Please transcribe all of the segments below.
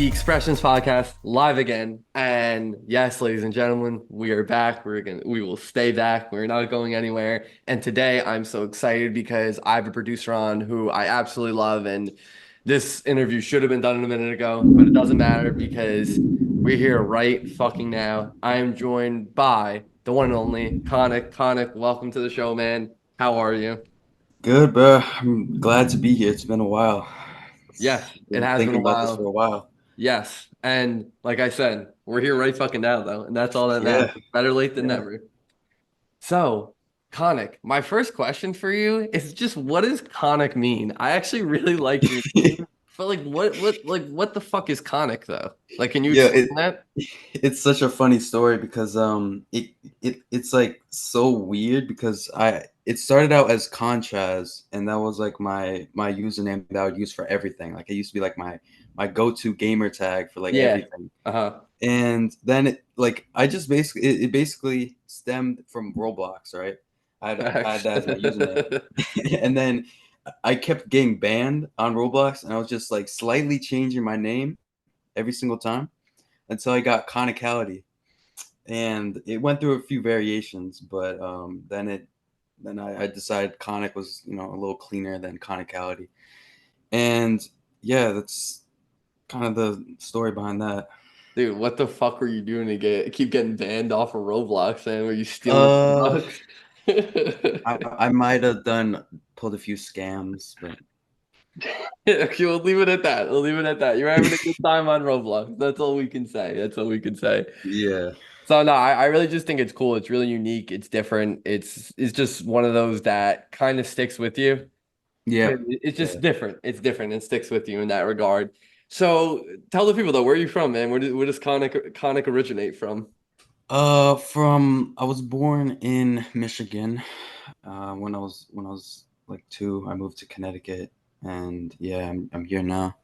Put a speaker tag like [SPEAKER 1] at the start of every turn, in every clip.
[SPEAKER 1] The Expressions Podcast live again. And yes, ladies and gentlemen, we are back. We will stay back. We're not going anywhere. And today I'm so excited because I have a producer on who I absolutely love. And this interview should have been done a minute ago, but it doesn't matter because we're here right fucking now. I am joined by the one and only Conic. Conic, welcome to the show, man. How are you?
[SPEAKER 2] Good, bro. I'm glad to be here. It's been a while.
[SPEAKER 1] Yes, it
[SPEAKER 2] Been
[SPEAKER 1] has been a
[SPEAKER 2] thinking about this for
[SPEAKER 1] while.
[SPEAKER 2] a while.
[SPEAKER 1] Yes. And like I said, we're here right fucking now, though. And that's all that matters.
[SPEAKER 2] Yeah,
[SPEAKER 1] Better late than
[SPEAKER 2] yeah.
[SPEAKER 1] never. So, conic, my first question for you is just what does conic mean? I actually really like your name, but like what the fuck is conic though? Like, can you
[SPEAKER 2] Yeah,
[SPEAKER 1] explain that?
[SPEAKER 2] it's such a funny story because it's like so weird because it started out as Contras, and that was like my username that I would use for everything. Like it used to be like my go-to gamer tag for like
[SPEAKER 1] Yeah.
[SPEAKER 2] everything.
[SPEAKER 1] Uh-huh.
[SPEAKER 2] And then I just it basically stemmed from Roblox, right? I had
[SPEAKER 1] Facts.
[SPEAKER 2] that as my username. And then I kept getting banned on Roblox, and I was just like slightly changing my name every single time until I got conicality, and it went through a few variations, but then I decided conic was a little cleaner than conicality, and yeah, that's kind of the story behind that.
[SPEAKER 1] Dude, what the fuck were you doing to keep getting banned off of Roblox, man? Were you stealing
[SPEAKER 2] Uh,
[SPEAKER 1] bucks?
[SPEAKER 2] I might have done pulled a few scams, but
[SPEAKER 1] Okay, we'll leave it at that. We'll leave it at that. You're having a good time on Roblox. That's all we can say. That's all we can say.
[SPEAKER 2] yeah,
[SPEAKER 1] So no, I really just think it's cool. It's really unique. It's different. It's just one of those that kind of sticks with you.
[SPEAKER 2] yeah,
[SPEAKER 1] It's
[SPEAKER 2] yeah.
[SPEAKER 1] just different. It's different and sticks with you in that regard. So tell the people though, where are you from, man? Where does Conic originate from?
[SPEAKER 2] From I was born in Michigan. When I was like two, I moved to Connecticut, and yeah, I'm here now.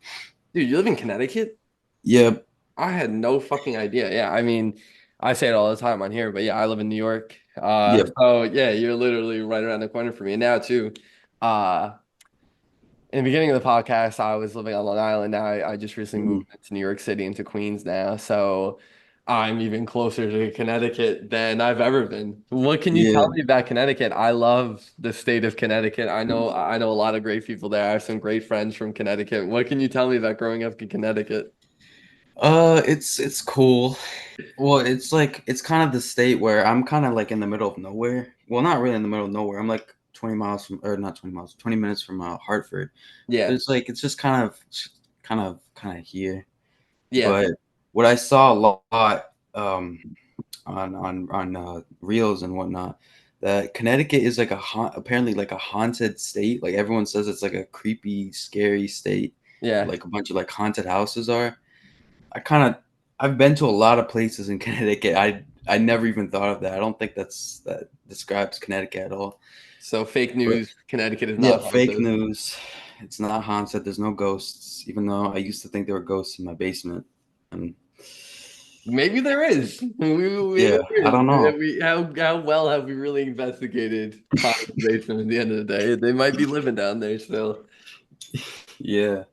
[SPEAKER 1] Dude, you live in Connecticut?
[SPEAKER 2] Yep.
[SPEAKER 1] I had no fucking idea. Yeah, I mean, I say it all the time on here, but yeah, I live in New York.
[SPEAKER 2] Yep.
[SPEAKER 1] So yeah, you're literally right around the corner for me. And now too, uh, in the beginning of the podcast, I was living on Long Island. Now I just recently
[SPEAKER 2] Mhm.
[SPEAKER 1] moved into New York City, into Queens now. So I'm even closer to Connecticut than I've ever been. What can you
[SPEAKER 2] Yeah.
[SPEAKER 1] tell me about Connecticut? I love the state of Connecticut. I know a lot of great people there. I have some great friends from Connecticut. What can you tell me about growing up in Connecticut?
[SPEAKER 2] It's cool. Well, it's kind of the state where I'm kind of like in the middle of nowhere. Well, not really in the middle of nowhere. I'm like 20 miles from, or not 20 miles, 20 minutes from Hartford. So
[SPEAKER 1] Yeah.
[SPEAKER 2] it's just kind of here.
[SPEAKER 1] Yeah.
[SPEAKER 2] But what I saw a lot on reels and whatnot, that Connecticut is like apparently like a haunted state. Like everyone says it's like a creepy, scary state.
[SPEAKER 1] Yeah.
[SPEAKER 2] Like a bunch of like haunted houses are. I kind of I've been to a lot of places in Connecticut. I never even thought of that. I don't think that describes Connecticut at all.
[SPEAKER 1] So fake
[SPEAKER 2] But
[SPEAKER 1] news, Connecticut is
[SPEAKER 2] yeah,
[SPEAKER 1] not
[SPEAKER 2] fake
[SPEAKER 1] haunted.
[SPEAKER 2] news. It's not haunted. There's no ghosts, even though I used to think there were ghosts in my basement. And
[SPEAKER 1] Maybe there is. Maybe
[SPEAKER 2] yeah,
[SPEAKER 1] there
[SPEAKER 2] I
[SPEAKER 1] is.
[SPEAKER 2] don't know.
[SPEAKER 1] How well have we really investigated Connor's basement at the end of the day? They might be living down there still.
[SPEAKER 2] Yeah,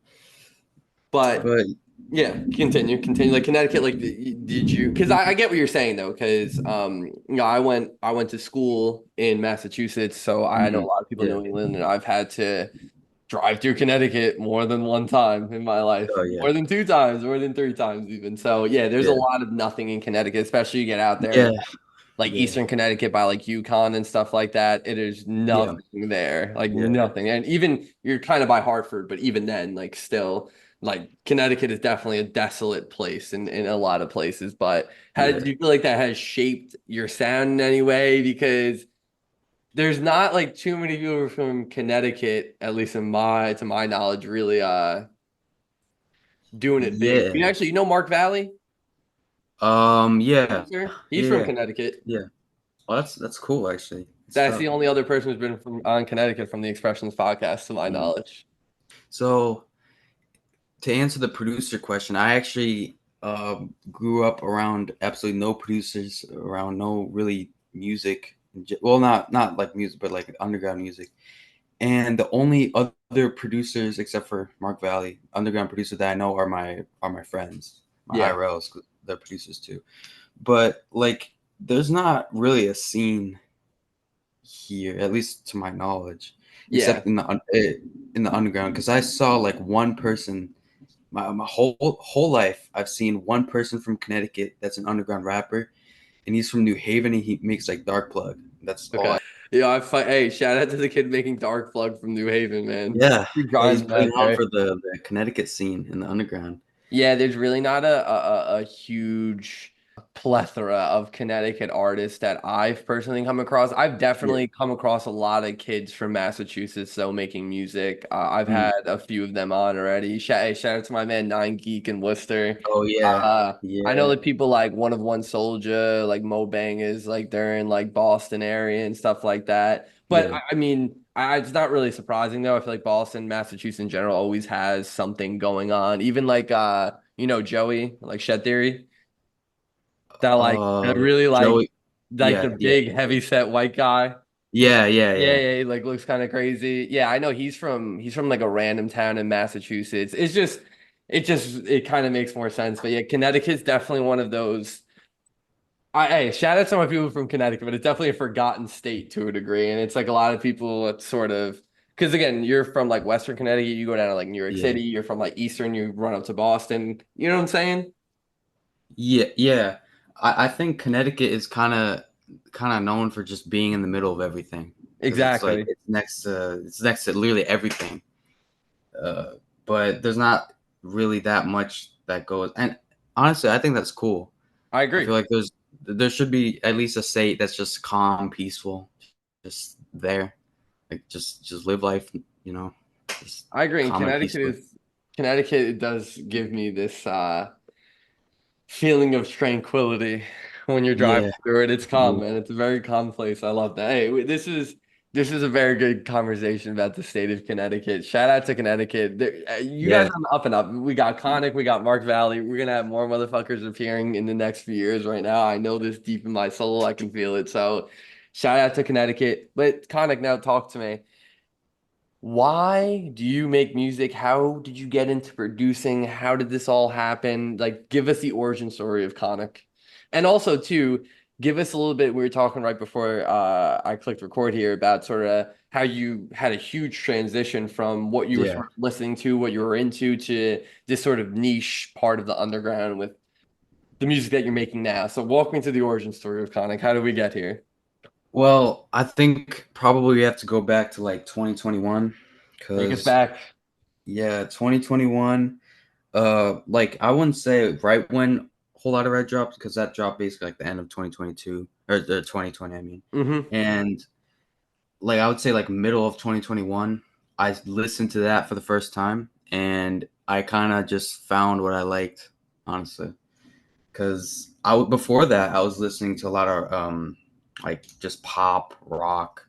[SPEAKER 1] But
[SPEAKER 2] but
[SPEAKER 1] yeah, continue. Like Connecticut, like did you? Because I get what you're saying though. Because I went to school in Massachusetts, so I know a
[SPEAKER 2] mhm,
[SPEAKER 1] lot of people in
[SPEAKER 2] yeah.
[SPEAKER 1] New England, and I've had to drive through Connecticut more than one time in my life,
[SPEAKER 2] Oh yeah,
[SPEAKER 1] more than two times, more than three times even. So yeah, there's a
[SPEAKER 2] yeah,
[SPEAKER 1] lot of nothing in Connecticut, especially you get out there
[SPEAKER 2] yeah,
[SPEAKER 1] like
[SPEAKER 2] yeah,
[SPEAKER 1] Eastern Connecticut by like Yukon and stuff like that. It is
[SPEAKER 2] yeah,
[SPEAKER 1] nothing there, like
[SPEAKER 2] yeah,
[SPEAKER 1] nothing. And even you're kind of by Hartford, but even then, like still, like Connecticut is definitely a desolate place in a lot of places. But how
[SPEAKER 2] yeah.
[SPEAKER 1] do you feel like that has shaped your sound in any way? Because there's not like too many people from Connecticut, at least to my knowledge, really doing it big.
[SPEAKER 2] Yeah.
[SPEAKER 1] You know Mark Valley,
[SPEAKER 2] Yeah.
[SPEAKER 1] producer? He's from
[SPEAKER 2] Yeah.
[SPEAKER 1] Connecticut.
[SPEAKER 2] Yeah. Well, that's cool actually. It's
[SPEAKER 1] That's
[SPEAKER 2] tough.
[SPEAKER 1] the only other person who's been from on Connecticut from the Expressions podcast, to my
[SPEAKER 2] Mhm.
[SPEAKER 1] knowledge.
[SPEAKER 2] So to answer the producer question, I actually grew up around absolutely no producers, around no really music. Well, not like music, but like underground music. And the only other producers except for Mark Valley, underground producer that I know are my friends, my
[SPEAKER 1] Yeah.
[SPEAKER 2] IRLs. 'Cause they're producers too. But like, there's not really a scene here, at least to my knowledge,
[SPEAKER 1] Yeah.
[SPEAKER 2] except in the underground. Because I saw like one person my whole life. I've seen one person from Connecticut that's an underground rapper, and he's from New Haven, and he makes like Dark Plug. That's all.
[SPEAKER 1] Okay. Yeah, hey, shout out to the kid making Dark Plug from New Haven, man.
[SPEAKER 2] Yeah,
[SPEAKER 1] Keep
[SPEAKER 2] yeah, he's
[SPEAKER 1] grinding
[SPEAKER 2] putting
[SPEAKER 1] out
[SPEAKER 2] on
[SPEAKER 1] there.
[SPEAKER 2] for the Connecticut scene in the underground.
[SPEAKER 1] Yeah, there's really not a huge plethora of Connecticut artists that I've personally come across. I've
[SPEAKER 2] Yeah.
[SPEAKER 1] definitely come across a lot of kids from Massachusetts though making music. I've
[SPEAKER 2] Mm.
[SPEAKER 1] had a few of them on already. Hey, shout out to my man Nine Geek in Worcester.
[SPEAKER 2] Oh yeah,
[SPEAKER 1] I know
[SPEAKER 2] yeah,
[SPEAKER 1] that people like One of One Soldier, like Mo Bang is like they're in like Boston area and stuff like that. But
[SPEAKER 2] yeah.
[SPEAKER 1] I mean, it's not really surprising though. I feel like Boston, Massachusetts in general always has something going on. Even like Joey, like Shed Theory, that really
[SPEAKER 2] Joey.
[SPEAKER 1] like the
[SPEAKER 2] Yeah, yeah,
[SPEAKER 1] big heavy set white guy.
[SPEAKER 2] yeah, yeah,
[SPEAKER 1] Yeah,
[SPEAKER 2] yeah,
[SPEAKER 1] yeah, he like looks kind of crazy. Yeah, I know he's from like a random town in Massachusetts. It kind of makes more sense. But yeah, Connecticut's definitely one of those. Hey, shout out to my people from Connecticut, but it's definitely a forgotten state to a degree. And it's like a lot of people it's sort of because again, you're from like Western Connecticut, you go down to like New York
[SPEAKER 2] yeah,
[SPEAKER 1] City, you're from like Eastern, you run up to Boston. You know what I'm saying?
[SPEAKER 2] yeah, yeah. I think Connecticut is kind of known for just being in the middle of everything because it's like
[SPEAKER 1] Exactly.
[SPEAKER 2] it's next to literally everything. Uh, but there's not really that much that goes. And honestly, I think that's cool.
[SPEAKER 1] I
[SPEAKER 2] I
[SPEAKER 1] agree.
[SPEAKER 2] feel like there should be at least a state that's just calm, peaceful, just there, like just live life, you know, just
[SPEAKER 1] I agree. And
[SPEAKER 2] calm and
[SPEAKER 1] Connecticut
[SPEAKER 2] peaceful.
[SPEAKER 1] is Connecticut it does give me this feeling of tranquility when you're driving
[SPEAKER 2] Yeah,
[SPEAKER 1] through it. It's calm,
[SPEAKER 2] yeah,
[SPEAKER 1] man. It's a very calm place. I love that. Hey, this is a very good conversation about the state of Connecticut. Shout out to Connecticut. You guys
[SPEAKER 2] yeah,
[SPEAKER 1] are on the up and up. We got Conic, we got Mark Valley. We're gonna have more motherfuckers appearing in the next few years. Right now, I know this deep in my soul. I can feel it. So, shout out to Connecticut. But Conic, now talk to me. Why do you make music? How did you get into producing? How did this all happen? Like, give us the origin story of Conic. And also, too, give us a little bit. We were talking right before I clicked record here about sort of how you had a huge transition from what you were
[SPEAKER 2] yeah.
[SPEAKER 1] sort of listening to, what you were into, to this sort of niche part of the underground with the music that you're making now. So, walk me to the origin story of Conic. How did we get here?
[SPEAKER 2] Well, I think probably we have to go back to like 2021
[SPEAKER 1] Take us
[SPEAKER 2] because
[SPEAKER 1] back.
[SPEAKER 2] yeah, 2021. Like I wouldn't say right when Whole Lotta Red dropped because that dropped basically like the end of 2022 or the 2020, I mean,
[SPEAKER 1] Mm-hmm.
[SPEAKER 2] and like I would say like middle of 2021, I listened to that for the first time, and I kind of just found what I liked, honestly. Because before that I was listening to a lot of like just pop rock,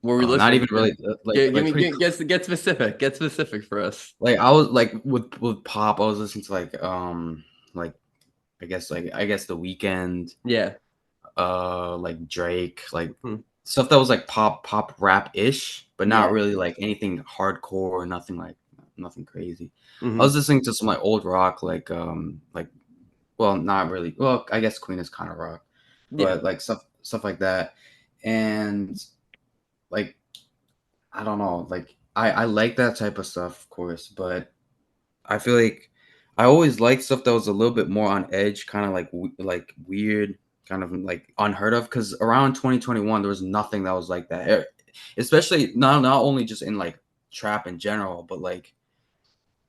[SPEAKER 1] What were we
[SPEAKER 2] not
[SPEAKER 1] listening
[SPEAKER 2] even
[SPEAKER 1] to?
[SPEAKER 2] really
[SPEAKER 1] Give
[SPEAKER 2] like
[SPEAKER 1] me
[SPEAKER 2] pretty
[SPEAKER 1] get specific. Get specific for us.
[SPEAKER 2] like I was like with pop I was listening to like I guess The Weeknd,
[SPEAKER 1] Yeah.
[SPEAKER 2] like Drake, like
[SPEAKER 1] Hmm.
[SPEAKER 2] stuff that was like pop rap ish, but not
[SPEAKER 1] Yeah.
[SPEAKER 2] really like anything hardcore or nothing crazy. I was
[SPEAKER 1] Hmm.
[SPEAKER 2] listening to some like old rock, like well, not really. Well, I guess Queen is kind of rock,
[SPEAKER 1] Yeah.
[SPEAKER 2] but like stuff like that, and like I don't know, like I like that type of stuff, of course, but I feel like I always liked stuff that was a little bit more on edge, kind of like like weird, kind of like unheard of. Because around 2021, there was nothing that was like that, especially not only just in like trap in general, but like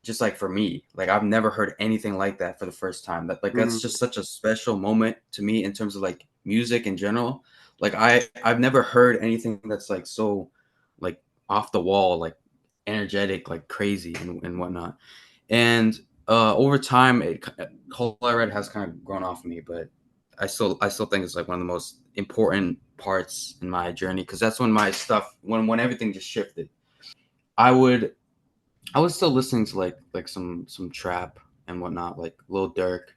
[SPEAKER 2] just like for me, like I've never heard anything like that for the first time. That's
[SPEAKER 1] Hmm.
[SPEAKER 2] just such a special moment to me in terms of like music in general. Like I've never heard anything that's like so like off the wall, like energetic, like crazy and whatnot. And over time, Whole Lotta Red has kind of grown off me, but I still think it's like one of the most important parts in my journey because that's when my stuff when everything just shifted. I would I was still listening to like some trap and whatnot, like Lil Durk,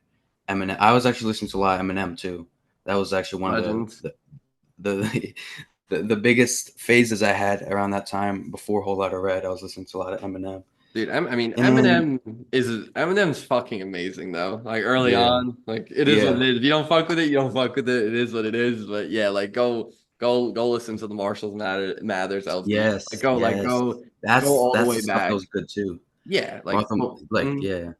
[SPEAKER 2] Eminem. I was actually listening to a lot of Eminem too. That was actually one of
[SPEAKER 1] Legends.
[SPEAKER 2] the the biggest phases I had around that time before Whole Lotta Red. I was listening to a lot of Eminem.
[SPEAKER 1] Dude, I mean,
[SPEAKER 2] And
[SPEAKER 1] Eminem's fucking amazing though. Like early
[SPEAKER 2] yeah,
[SPEAKER 1] on, like it is what it
[SPEAKER 2] yeah,
[SPEAKER 1] is. If you don't fuck with it, you don't fuck with it. It is what it is. But yeah, like go listen to the Mathers LP.
[SPEAKER 2] yes, yes.
[SPEAKER 1] Go all the
[SPEAKER 2] That's
[SPEAKER 1] way
[SPEAKER 2] the stuff that
[SPEAKER 1] back.
[SPEAKER 2] was good too.
[SPEAKER 1] Yeah,
[SPEAKER 2] Well,
[SPEAKER 1] like
[SPEAKER 2] from like yeah,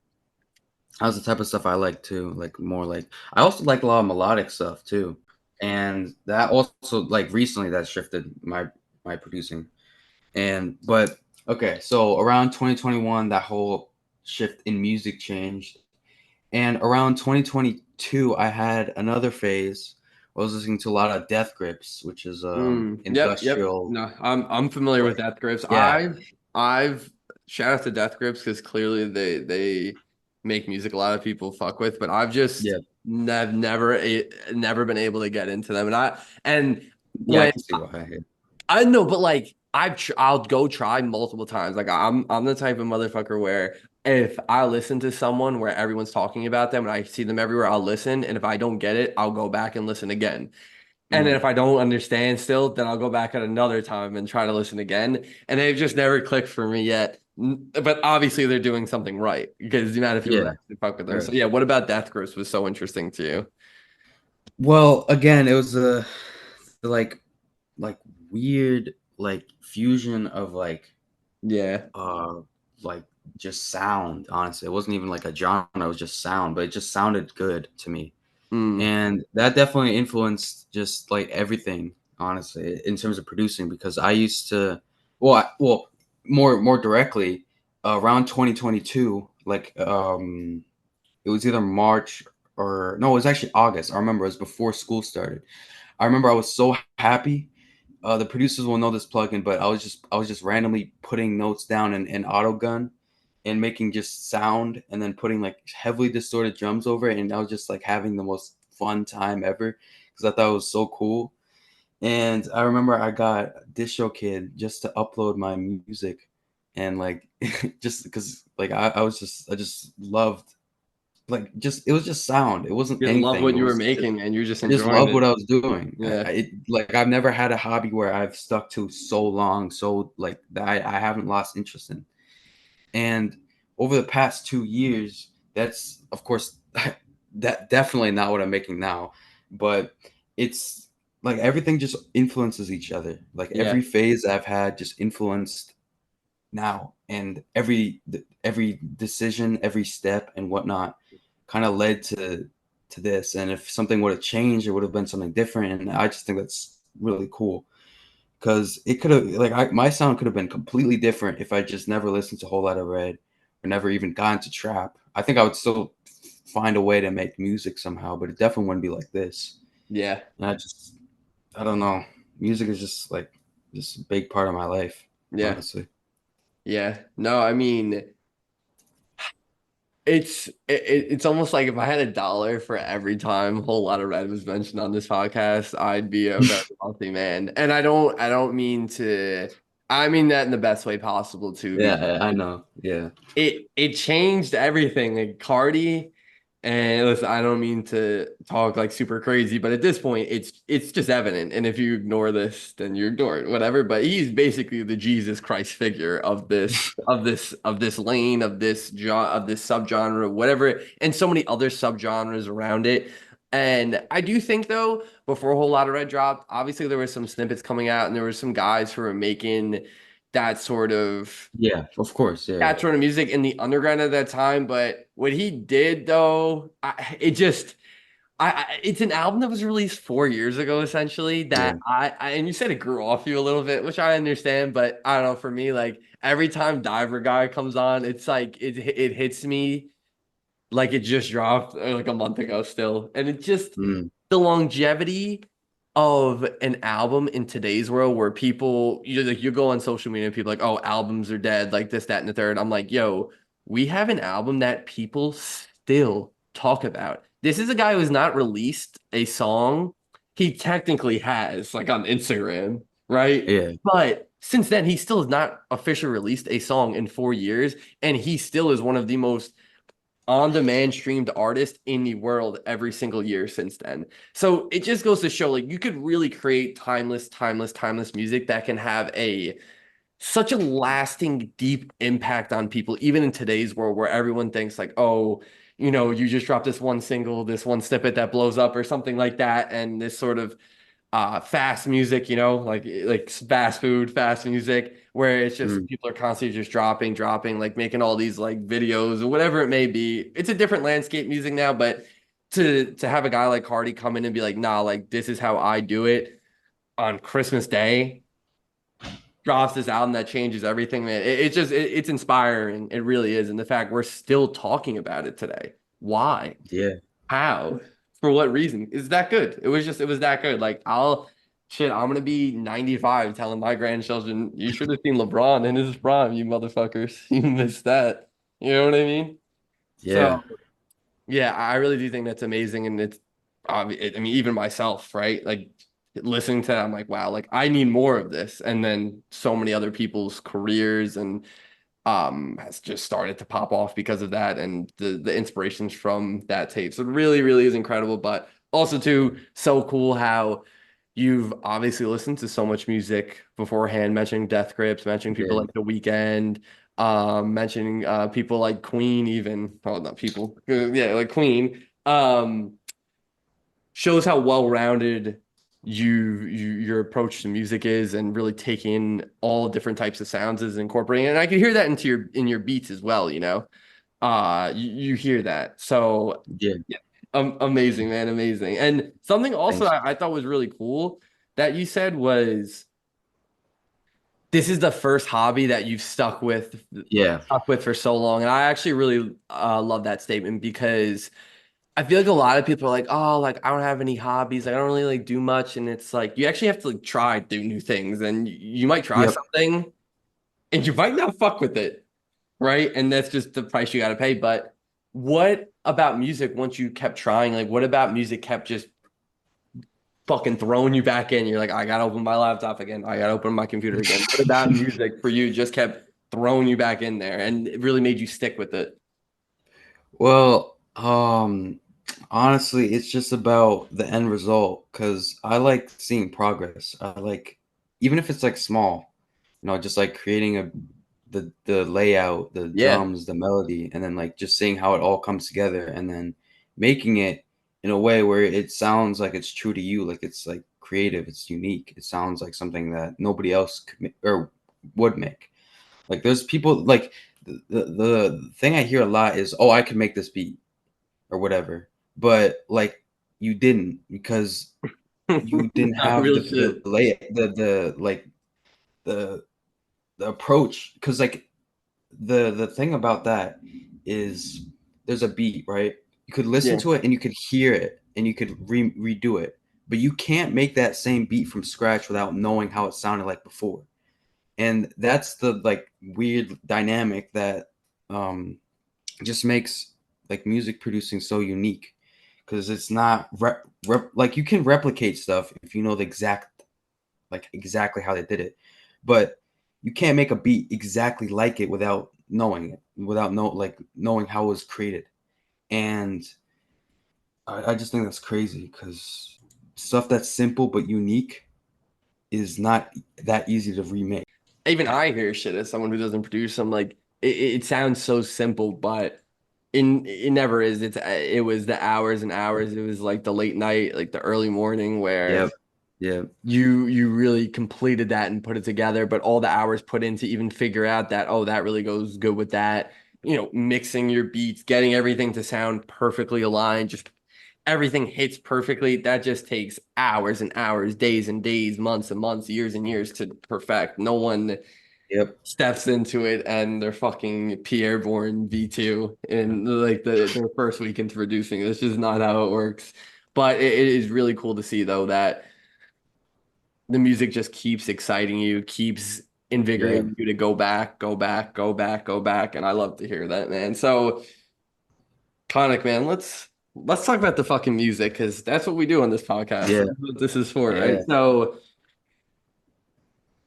[SPEAKER 2] that's the type of stuff I like too. Like more like I also like a lot of melodic stuff too, and that also like recently that shifted my producing. And but okay, so around 2021, that whole shift in music changed. And around 2022, I had another phase. I was listening to a lot of Death Grips, which is
[SPEAKER 1] Yep.
[SPEAKER 2] industrial.
[SPEAKER 1] No, I'm familiar with
[SPEAKER 2] Like
[SPEAKER 1] Death Grips.
[SPEAKER 2] yeah,
[SPEAKER 1] I've shout out to Death Grips because clearly they make music a lot of people fuck with, but I've just
[SPEAKER 2] yeah,
[SPEAKER 1] never been able to get into them. And
[SPEAKER 2] yeah. I
[SPEAKER 1] when
[SPEAKER 2] can see why.
[SPEAKER 1] I know, but like I'll go try multiple times. Like I'm the type of motherfucker where if I listen to someone where everyone's talking about them and I see them everywhere, I'll listen. And if I don't get it, I'll go back and listen again. And then
[SPEAKER 2] Mm,
[SPEAKER 1] if I don't understand still, then I'll go back at another time and try to listen again. And they've just never clicked for me yet. But obviously they're doing something right because the amount of people that
[SPEAKER 2] yeah,
[SPEAKER 1] actually fuck with them. So
[SPEAKER 2] right.
[SPEAKER 1] yeah, what about Death Grips was so interesting to you?
[SPEAKER 2] Well, again, it was the, like weird like fusion of
[SPEAKER 1] Yeah.
[SPEAKER 2] uh like just sound. Honestly, it wasn't even like a genre; it was just sound, but it just sounded good to me.
[SPEAKER 1] Mm.
[SPEAKER 2] And that definitely influenced just like everything, honestly, in terms of producing. Because I used to, well, more directly, around 2022, it was either March or no, it was actually August. I remember it was before school started. I remember I was so happy. The producers will know this plugin, but I was just randomly putting notes down in AutoGun and making just sound and then putting like heavily distorted drums over it, and I was just like having the most fun time ever because I thought it was so cool. And I remember I got DistroKid just to upload my music, and like just because like I just loved like just it was just sound. It wasn't
[SPEAKER 1] You love
[SPEAKER 2] anything.
[SPEAKER 1] what
[SPEAKER 2] It
[SPEAKER 1] you were
[SPEAKER 2] was just
[SPEAKER 1] making, man. You're just
[SPEAKER 2] I just
[SPEAKER 1] enjoying
[SPEAKER 2] love what
[SPEAKER 1] it.
[SPEAKER 2] I was doing.
[SPEAKER 1] Yeah.
[SPEAKER 2] I've never had a hobby where I've stuck to so long, so like that I haven't lost interest in. And over the past 2 years, that's of course that definitely not what I'm making now, but it's like everything just influences each other. Like
[SPEAKER 1] Yeah.
[SPEAKER 2] every phase I've had just influenced now, and every decision, every step, and whatnot, kind of led to this. And if something would have changed, it would have been something different. And I just think that's really cool because it could have my sound could have been completely different if I just never listened to Whole Lotta Red or never even got into trap. I think I would still find a way to make music somehow, but it definitely wouldn't be like this.
[SPEAKER 1] Yeah.
[SPEAKER 2] And I don't know. Music is just a big part of my life,
[SPEAKER 1] Yeah.
[SPEAKER 2] honestly.
[SPEAKER 1] Yeah. No, I mean, it's almost like if I had $1 for every time Whole Lot of Red was mentioned on this podcast, I'd be a very wealthy man. And I don't mean to I mean that in the best way possible too, because
[SPEAKER 2] Yeah, I know. Yeah.
[SPEAKER 1] it changed everything. Like Cardi, and listen, I don't mean to talk like super crazy, but at this point, it's just evident. And if you ignore this, then you ignore it, whatever. But he's basically the Jesus Christ figure of this lane of this subgenre, whatever, and so many other subgenres around it. And I do think though, before a whole lot of Red dropped, obviously there were some snippets coming out, and there were some guys who were making that sort of
[SPEAKER 2] Yeah, of course. Yeah,
[SPEAKER 1] that
[SPEAKER 2] yeah.
[SPEAKER 1] sort of music in the underground at that time. But what he did though, it's an album that was released 4 years ago, essentially.
[SPEAKER 2] Yeah.
[SPEAKER 1] And you said it grew off you a little bit, which I understand, but I don't know. For me, like every time Diver Guy comes on, it's like it hits me like it just dropped like a month ago still, and it just
[SPEAKER 2] Mm,
[SPEAKER 1] the longevity of an album in today's world where people you go on social media and people are like, oh, albums are dead, like this, that, and the third. I'm like, yo, we have an album that people still talk about. This is a guy who has not released a song. He technically has, like on Instagram, right?
[SPEAKER 2] yeah.
[SPEAKER 1] But since then, he still has not officially released a song in 4 years, and he still is one of the most on-demand streamed artist in the world every single year since then. So it just goes to show like you could really create timeless music that can have a such a lasting, deep impact on people, even in today's world where everyone thinks like, oh, you just dropped this one single, this one snippet that blows up or something like that, and this sort of fast music, like fast food, fast music, where it's just
[SPEAKER 2] Mm,
[SPEAKER 1] people are constantly just dropping, like making all these like videos or whatever it may be. It's a different landscape music now, but to have a guy like Cardi come in and be like, nah, like this is how I do it on Christmas Day, drops this album that changes everything, man. It's inspiring. It really is. And the fact we're still talking about it today. Why?
[SPEAKER 2] yeah,
[SPEAKER 1] How? For what reason? It's that good. It was that good. Like I'm gonna be 95 telling my grandchildren, you should have seen LeBron in his prime, you motherfuckers. You missed that. You know what I mean?
[SPEAKER 2] yeah,
[SPEAKER 1] So yeah, I really do think that's amazing. And I mean, even myself, right? Like listening to that, I'm like, wow, like I need more of this. And then so many other people's careers and has just started to pop off because of that and the inspirations from that tape. So it really is incredible. But also too, so cool how you've obviously listened to so much music beforehand, mentioning Death Grips, mentioning people
[SPEAKER 2] yeah.
[SPEAKER 1] like The Weeknd, mentioning people like Queen, even. Oh, not people. Yeah, like Queen. Shows how well-rounded your approach to music is and really taking all different types of sounds is incorporating. And I can hear that into your beats as well, you hear that. So
[SPEAKER 2] Yeah.
[SPEAKER 1] yeah, amazing, man, amazing. And something also
[SPEAKER 2] Thanks.
[SPEAKER 1] I thought was really cool that you said was this is the first hobby that you've
[SPEAKER 2] Yeah.
[SPEAKER 1] stuck with for so long. And I actually really love that statement because I feel like a lot of people are like, oh, like I don't have any hobbies, like I don't really like do much. And it's like you actually have to like try do new things and you might try
[SPEAKER 2] Yep.
[SPEAKER 1] something and you might not fuck with it, right? And that's just the price you got to pay. But what about music once you kept trying? Like, what about music kept just fucking throwing you back in? You're like, I gotta open my laptop again. I gotta open my computer again. What about music for you just kept throwing you back in there and it really made you stick with it?
[SPEAKER 2] Well, honestly, it's just about the end result because I like seeing progress. I like, even if it's like small, just like creating the layout, the
[SPEAKER 1] Yeah.
[SPEAKER 2] drums, the melody, and then like just seeing how it all comes together, and then making it in a way where it sounds like it's true to you, like it's like creative, it's unique. It sounds like something that nobody else could make or would make. Like there's people like the thing I hear a lot is, "Oh, I can make this beat," or whatever. But like you didn't because you didn't
[SPEAKER 1] Not
[SPEAKER 2] have
[SPEAKER 1] real
[SPEAKER 2] the
[SPEAKER 1] shit.
[SPEAKER 2] lay the like the the approach because like the thing about that is there's a beat, right? You could listen
[SPEAKER 1] Yeah.
[SPEAKER 2] to it and you could hear it and you could redo it, but you can't make that same beat from scratch without knowing how it sounded like before. And that's the like weird dynamic that um just makes like music producing so unique because it's not like you can replicate stuff if you know the exact like exactly how they did it, but you can't make a beat exactly like it without knowing it, without knowing how it was created. And I just think that's crazy because stuff that's simple but unique is not that easy to remake.
[SPEAKER 1] Even I hear shit as someone who doesn't produce. I'm like, it sounds so simple, but it never is. It was the hours and hours. It was like the late night, like the early morning where
[SPEAKER 2] Yep. Yep.
[SPEAKER 1] you really completed that and put it together, but all the hours put in to even figure out that, oh, that really goes good with that. Mixing your beats, getting everything to sound perfectly aligned, just everything hits perfectly. That just takes hours and hours, days and days, months and months, years and years to perfect. No one
[SPEAKER 2] Yep.
[SPEAKER 1] steps into it and they're fucking Pierre born V2 in like their first week into producing. That's just not how it works. But it is really cool to see though that the music just keeps exciting you, keeps
[SPEAKER 2] Yeah.
[SPEAKER 1] invigorating you to go back, go back, go back, go back. And I love to hear that, man. So, Conic, man, let's talk about the fucking music because that's what we do on this podcast.
[SPEAKER 2] Yeah.
[SPEAKER 1] That's what this is for, right?
[SPEAKER 2] Yeah.
[SPEAKER 1] So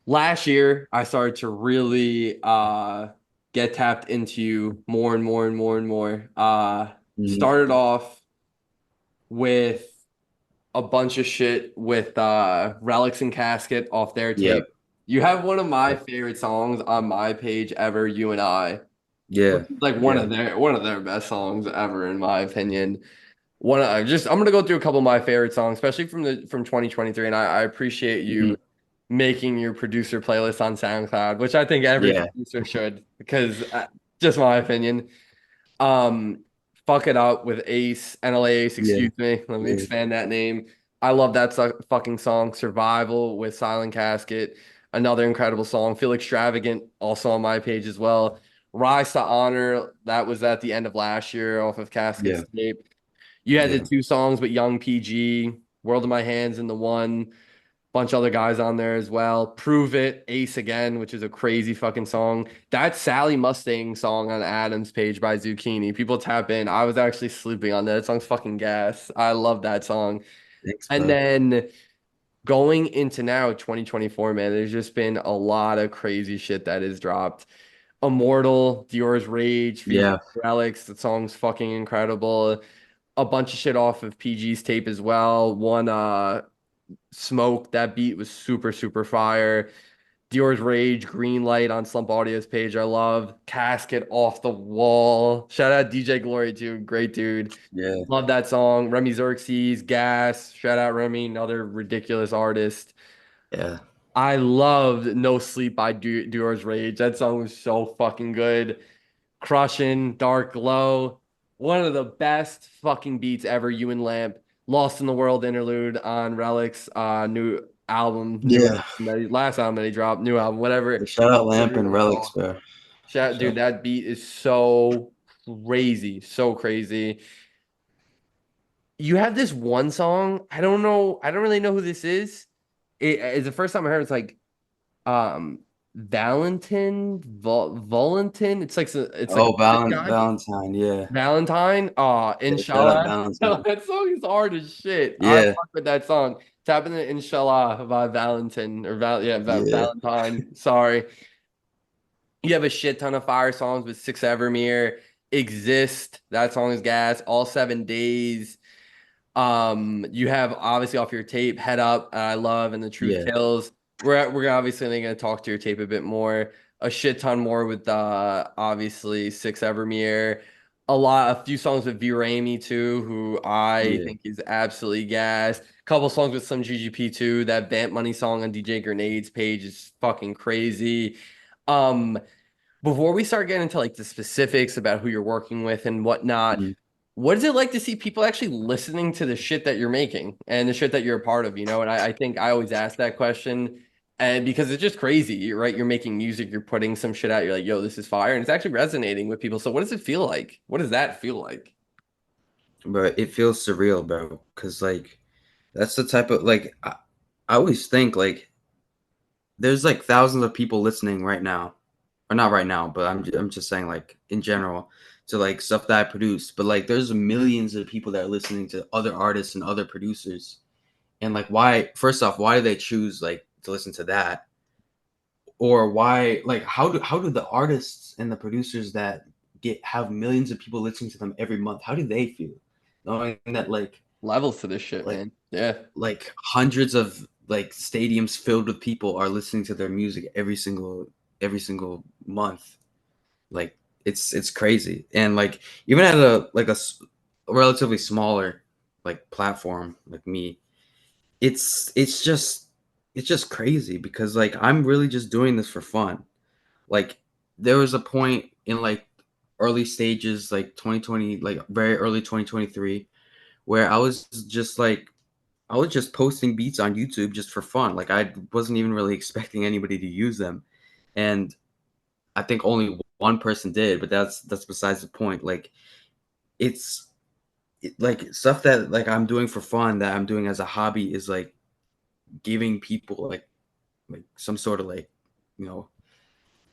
[SPEAKER 1] last year I started to really get tapped into more and more and more and more.
[SPEAKER 2] Mhm.
[SPEAKER 1] Started off with a bunch of shit with Relics and Casket off their
[SPEAKER 2] Yep.
[SPEAKER 1] tape. You have one of my
[SPEAKER 2] Yep.
[SPEAKER 1] favorite songs on my page ever, You and I.
[SPEAKER 2] Yeah.
[SPEAKER 1] Like
[SPEAKER 2] Yeah.
[SPEAKER 1] one of their best songs ever, in my opinion. I'm gonna go through a couple of my favorite songs, especially from 2023, and I appreciate you
[SPEAKER 2] Mhm.
[SPEAKER 1] making your producer playlist on SoundCloud, which I think every
[SPEAKER 2] Yeah.
[SPEAKER 1] producer should, because just my opinion. Um, Fuck It Up with Ace, NLA Ace,
[SPEAKER 2] Yeah.
[SPEAKER 1] excuse me. Let me
[SPEAKER 2] Yeah.
[SPEAKER 1] expand that name. I love that fucking song. Survival with Silent Casket, another incredible song. Feel Extravagant, also on my page as well. Rise to Honor, that was at the end of last year off of Casket's
[SPEAKER 2] Yeah.
[SPEAKER 1] tape. You had the
[SPEAKER 2] Yeah.
[SPEAKER 1] two songs with Young PG, World in My Hands, and the one bunch of other guys on there as well. Prove It, Ace Again, which is a crazy fucking song. That Sally Mustang song on Adam's page by Zucchini. People tap in. I was actually sleeping on that. That song's fucking gas. I love that song.
[SPEAKER 2] Thanks,
[SPEAKER 1] And
[SPEAKER 2] bud.
[SPEAKER 1] then going into now 2024, man, there's just been a lot of crazy shit that is dropped. Immortal, Dior's Rage featuring
[SPEAKER 2] Yeah.
[SPEAKER 1] Relics. That song's fucking incredible. A bunch of shit off of PG's tape as well. One Smoke, that beat was super, super fire. Dior's Rage, Green Light on Slump Audio's page. I love Casket off the wall. Shout out DJ Glory too. Great dude.
[SPEAKER 2] Yeah.
[SPEAKER 1] Love that song. Remy Xerxes, Gas. Shout out Remy, another ridiculous artist.
[SPEAKER 2] Yeah.
[SPEAKER 1] I loved No Sleep by Dior's Rage. That song was so fucking good. Crushing, Dark Glow. One of the best fucking beats ever. You and Lamp. Lost in the World interlude on Relics, new album,
[SPEAKER 2] Yeah.
[SPEAKER 1] last album that he dropped, new album, whatever,
[SPEAKER 2] Shout out
[SPEAKER 1] whatever
[SPEAKER 2] Lamp
[SPEAKER 1] you
[SPEAKER 2] and
[SPEAKER 1] want to
[SPEAKER 2] Relics,
[SPEAKER 1] call
[SPEAKER 2] bro.
[SPEAKER 1] it. Dude,
[SPEAKER 2] Shout.
[SPEAKER 1] that beat is so crazy, so crazy. You have this one song. I don't know. I don't really know who this is. It's the first time I heard. It's like um Valentin. It's like a
[SPEAKER 2] Oh,
[SPEAKER 1] British guy.
[SPEAKER 2] Valentine. Yeah.
[SPEAKER 1] Valentine,
[SPEAKER 2] Yeah. Shout out
[SPEAKER 1] Inshallah.
[SPEAKER 2] Valentine.
[SPEAKER 1] That song is hard as shit. I
[SPEAKER 2] Yeah.
[SPEAKER 1] fuck with that song. Tap in the Inshallah by Valentine or
[SPEAKER 2] Yeah.
[SPEAKER 1] Valentine. Sorry. You have a shit ton of fire songs with Six Evermere, Exist. That song is gas. All 7 days. You have obviously off your tape, Head Up, I Love, and The Truth
[SPEAKER 2] Yeah.
[SPEAKER 1] Kills. We're obviously going to talk to your tape a bit more. A shit ton more with obviously Six Evermere. A few songs with V Raimi too, who I
[SPEAKER 2] Yeah.
[SPEAKER 1] think is absolutely gas. Couple songs with some GGP too. That Bant Money song on DJ Grenade's page is fucking crazy. Um, Before we start getting into like the specifics about who you're working with and whatnot,
[SPEAKER 2] Mhm.
[SPEAKER 1] what is it like to see people actually listening to the shit that you're making and the shit that you're a part of, you know? And I think I always ask that question, and because it's just crazy, right? You're making music, you're putting some shit out, you're like, yo, this is fire, and it's actually resonating with people. So what does it feel like? What does that feel like?
[SPEAKER 2] But it feels surreal, bro. Cause like that's the type of like I always think like there's like thousands of people listening right now, or not right now, but I'm just saying like in general to like stuff that I produce. But like there's millions of people that are listening to other artists and other producers, and like why? First off, why do they choose like to listen to that? Or why? Like how do the artists and the producers that get have millions of people listening to them every month? How do they feel knowing that
[SPEAKER 1] Levels to this shit,
[SPEAKER 2] like
[SPEAKER 1] man. Yeah.
[SPEAKER 2] like hundreds of like stadiums filled with people are listening to their music every single month. Like it's crazy. And like even at a relatively smaller like platform like me, it's just crazy because like I'm really just doing this for fun. Like there was a point in like early stages like 2020, like very early 2023, where I was just posting beats on YouTube just for fun. Like I wasn't even really expecting anybody to use them. And I think only one person did, but that's besides the point. Like it's like stuff that like I'm doing for fun that I'm doing as a hobby is like giving people like some sort of like you know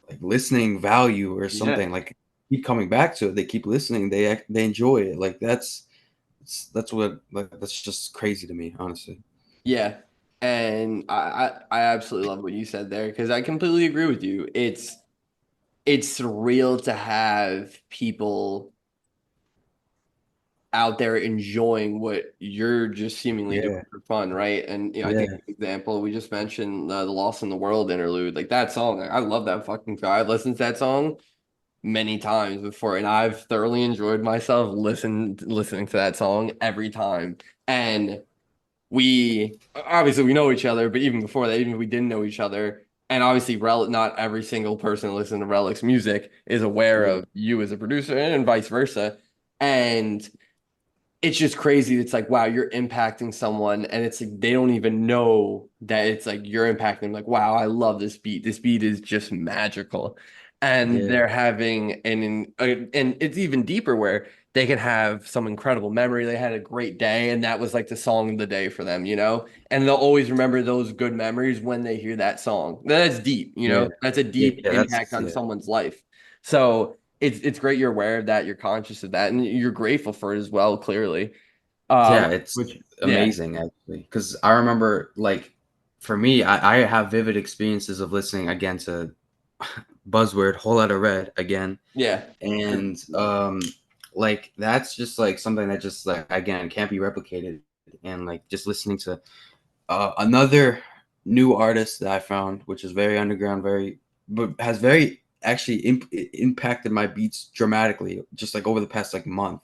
[SPEAKER 2] like listening value or
[SPEAKER 1] Yeah.
[SPEAKER 2] something. Like keep coming back to it. They keep listening. They enjoy it. Like that's what like that's just crazy to me, honestly.
[SPEAKER 1] Yeah. And I absolutely love what you said there because I completely agree with you. it's surreal to have people out there enjoying what you're just seemingly doing
[SPEAKER 2] Yeah,
[SPEAKER 1] for fun, right? And I think
[SPEAKER 2] yeah,
[SPEAKER 1] the example we just mentioned, the "Lost in the World" interlude, like that song, I love that fucking song. I've listened to that song many times before, and I've thoroughly enjoyed myself listening to that song every time. And we obviously we know each other, but even before that, even if we didn't know each other, and obviously not every single person listening to Relic's music is aware
[SPEAKER 2] yeah,
[SPEAKER 1] of you as a producer, and vice versa. And it's just crazy. It's like, wow, you're impacting someone, and it's like they don't even know that it's like you're impacting them. Like, wow, I love this beat. This beat is just magical. And
[SPEAKER 2] yeah,
[SPEAKER 1] they're having and it's even deeper where they can have some incredible memory. They had a great day, and that was like the song of the day for them, you know? And they'll always remember those good memories when they hear that song. That's deep, you
[SPEAKER 2] yeah,
[SPEAKER 1] know? That's a
[SPEAKER 2] yeah.
[SPEAKER 1] deep
[SPEAKER 2] That's
[SPEAKER 1] impact on
[SPEAKER 2] yeah,
[SPEAKER 1] someone's life. So it's great you're aware of that, you're conscious of that, and you're grateful for it as well, clearly.
[SPEAKER 2] yeah. It's
[SPEAKER 1] Which yeah,
[SPEAKER 2] amazing actually, because I remember like for me, I have vivid experiences of listening again to buzzword whole lot of red again,
[SPEAKER 1] yeah.
[SPEAKER 2] and like that's just like something that just like again can't be replicated, and like just listening to another new artist that I found, which is very underground, very but has very actually impacted my beats dramatically, just like over the past like month,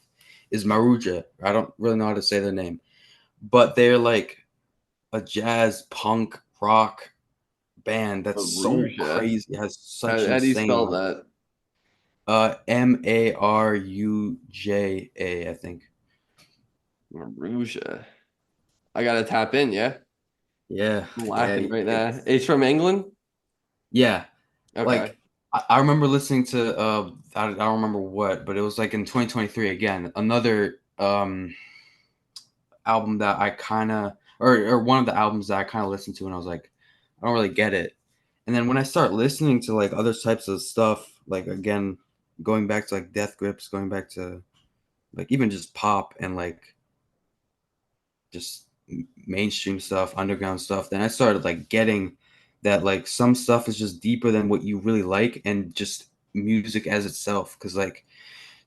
[SPEAKER 2] is Maruja. I don't really know how to say their name, but they're like a jazz punk rock band that's so
[SPEAKER 1] Maruja.
[SPEAKER 2] crazy. It has such
[SPEAKER 1] How do you
[SPEAKER 2] insane
[SPEAKER 1] spell
[SPEAKER 2] like
[SPEAKER 1] that?
[SPEAKER 2] Maruja, I think.
[SPEAKER 1] Maruja. I gotta tap in, yeah.
[SPEAKER 2] Yeah,
[SPEAKER 1] I'm
[SPEAKER 2] yeah,
[SPEAKER 1] laughing right now.
[SPEAKER 2] it's
[SPEAKER 1] It's from England?
[SPEAKER 2] yeah.
[SPEAKER 1] Okay.
[SPEAKER 2] Like I remember listening to I don't remember what, but it was like in 2023 again, another album that I kind of or one of the albums that I kind of listened to and I was like I don't really get it. And then when I start listening to like other types of stuff, like again going back to like Death Grips, going back to like even just pop and like just mainstream stuff, underground stuff, then I started like getting that like some stuff is just deeper than what you really like and just music as itself. Cause like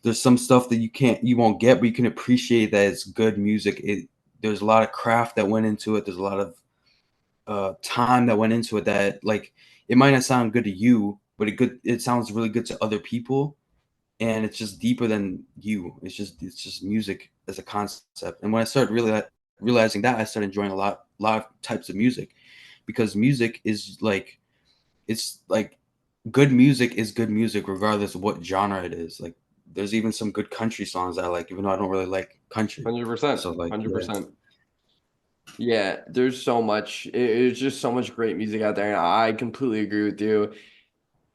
[SPEAKER 2] there's some stuff that you won't get, but you can appreciate that it's good music. There's a lot of craft that went into it. There's a lot of time that went into it that like it might not sound good to you, but it sounds really good to other people and it's just deeper than you. It's just music as a concept. And when I started really realizing that, I started enjoying a lot of types of music because music is like it's like good music is good music regardless of what genre it is. Like there's even some good country songs I like, even though I don't really like country.
[SPEAKER 1] 100%.
[SPEAKER 2] So like yeah,
[SPEAKER 1] 100%. Yeah, there's so much. It's just so much great music out there, and I completely agree with you.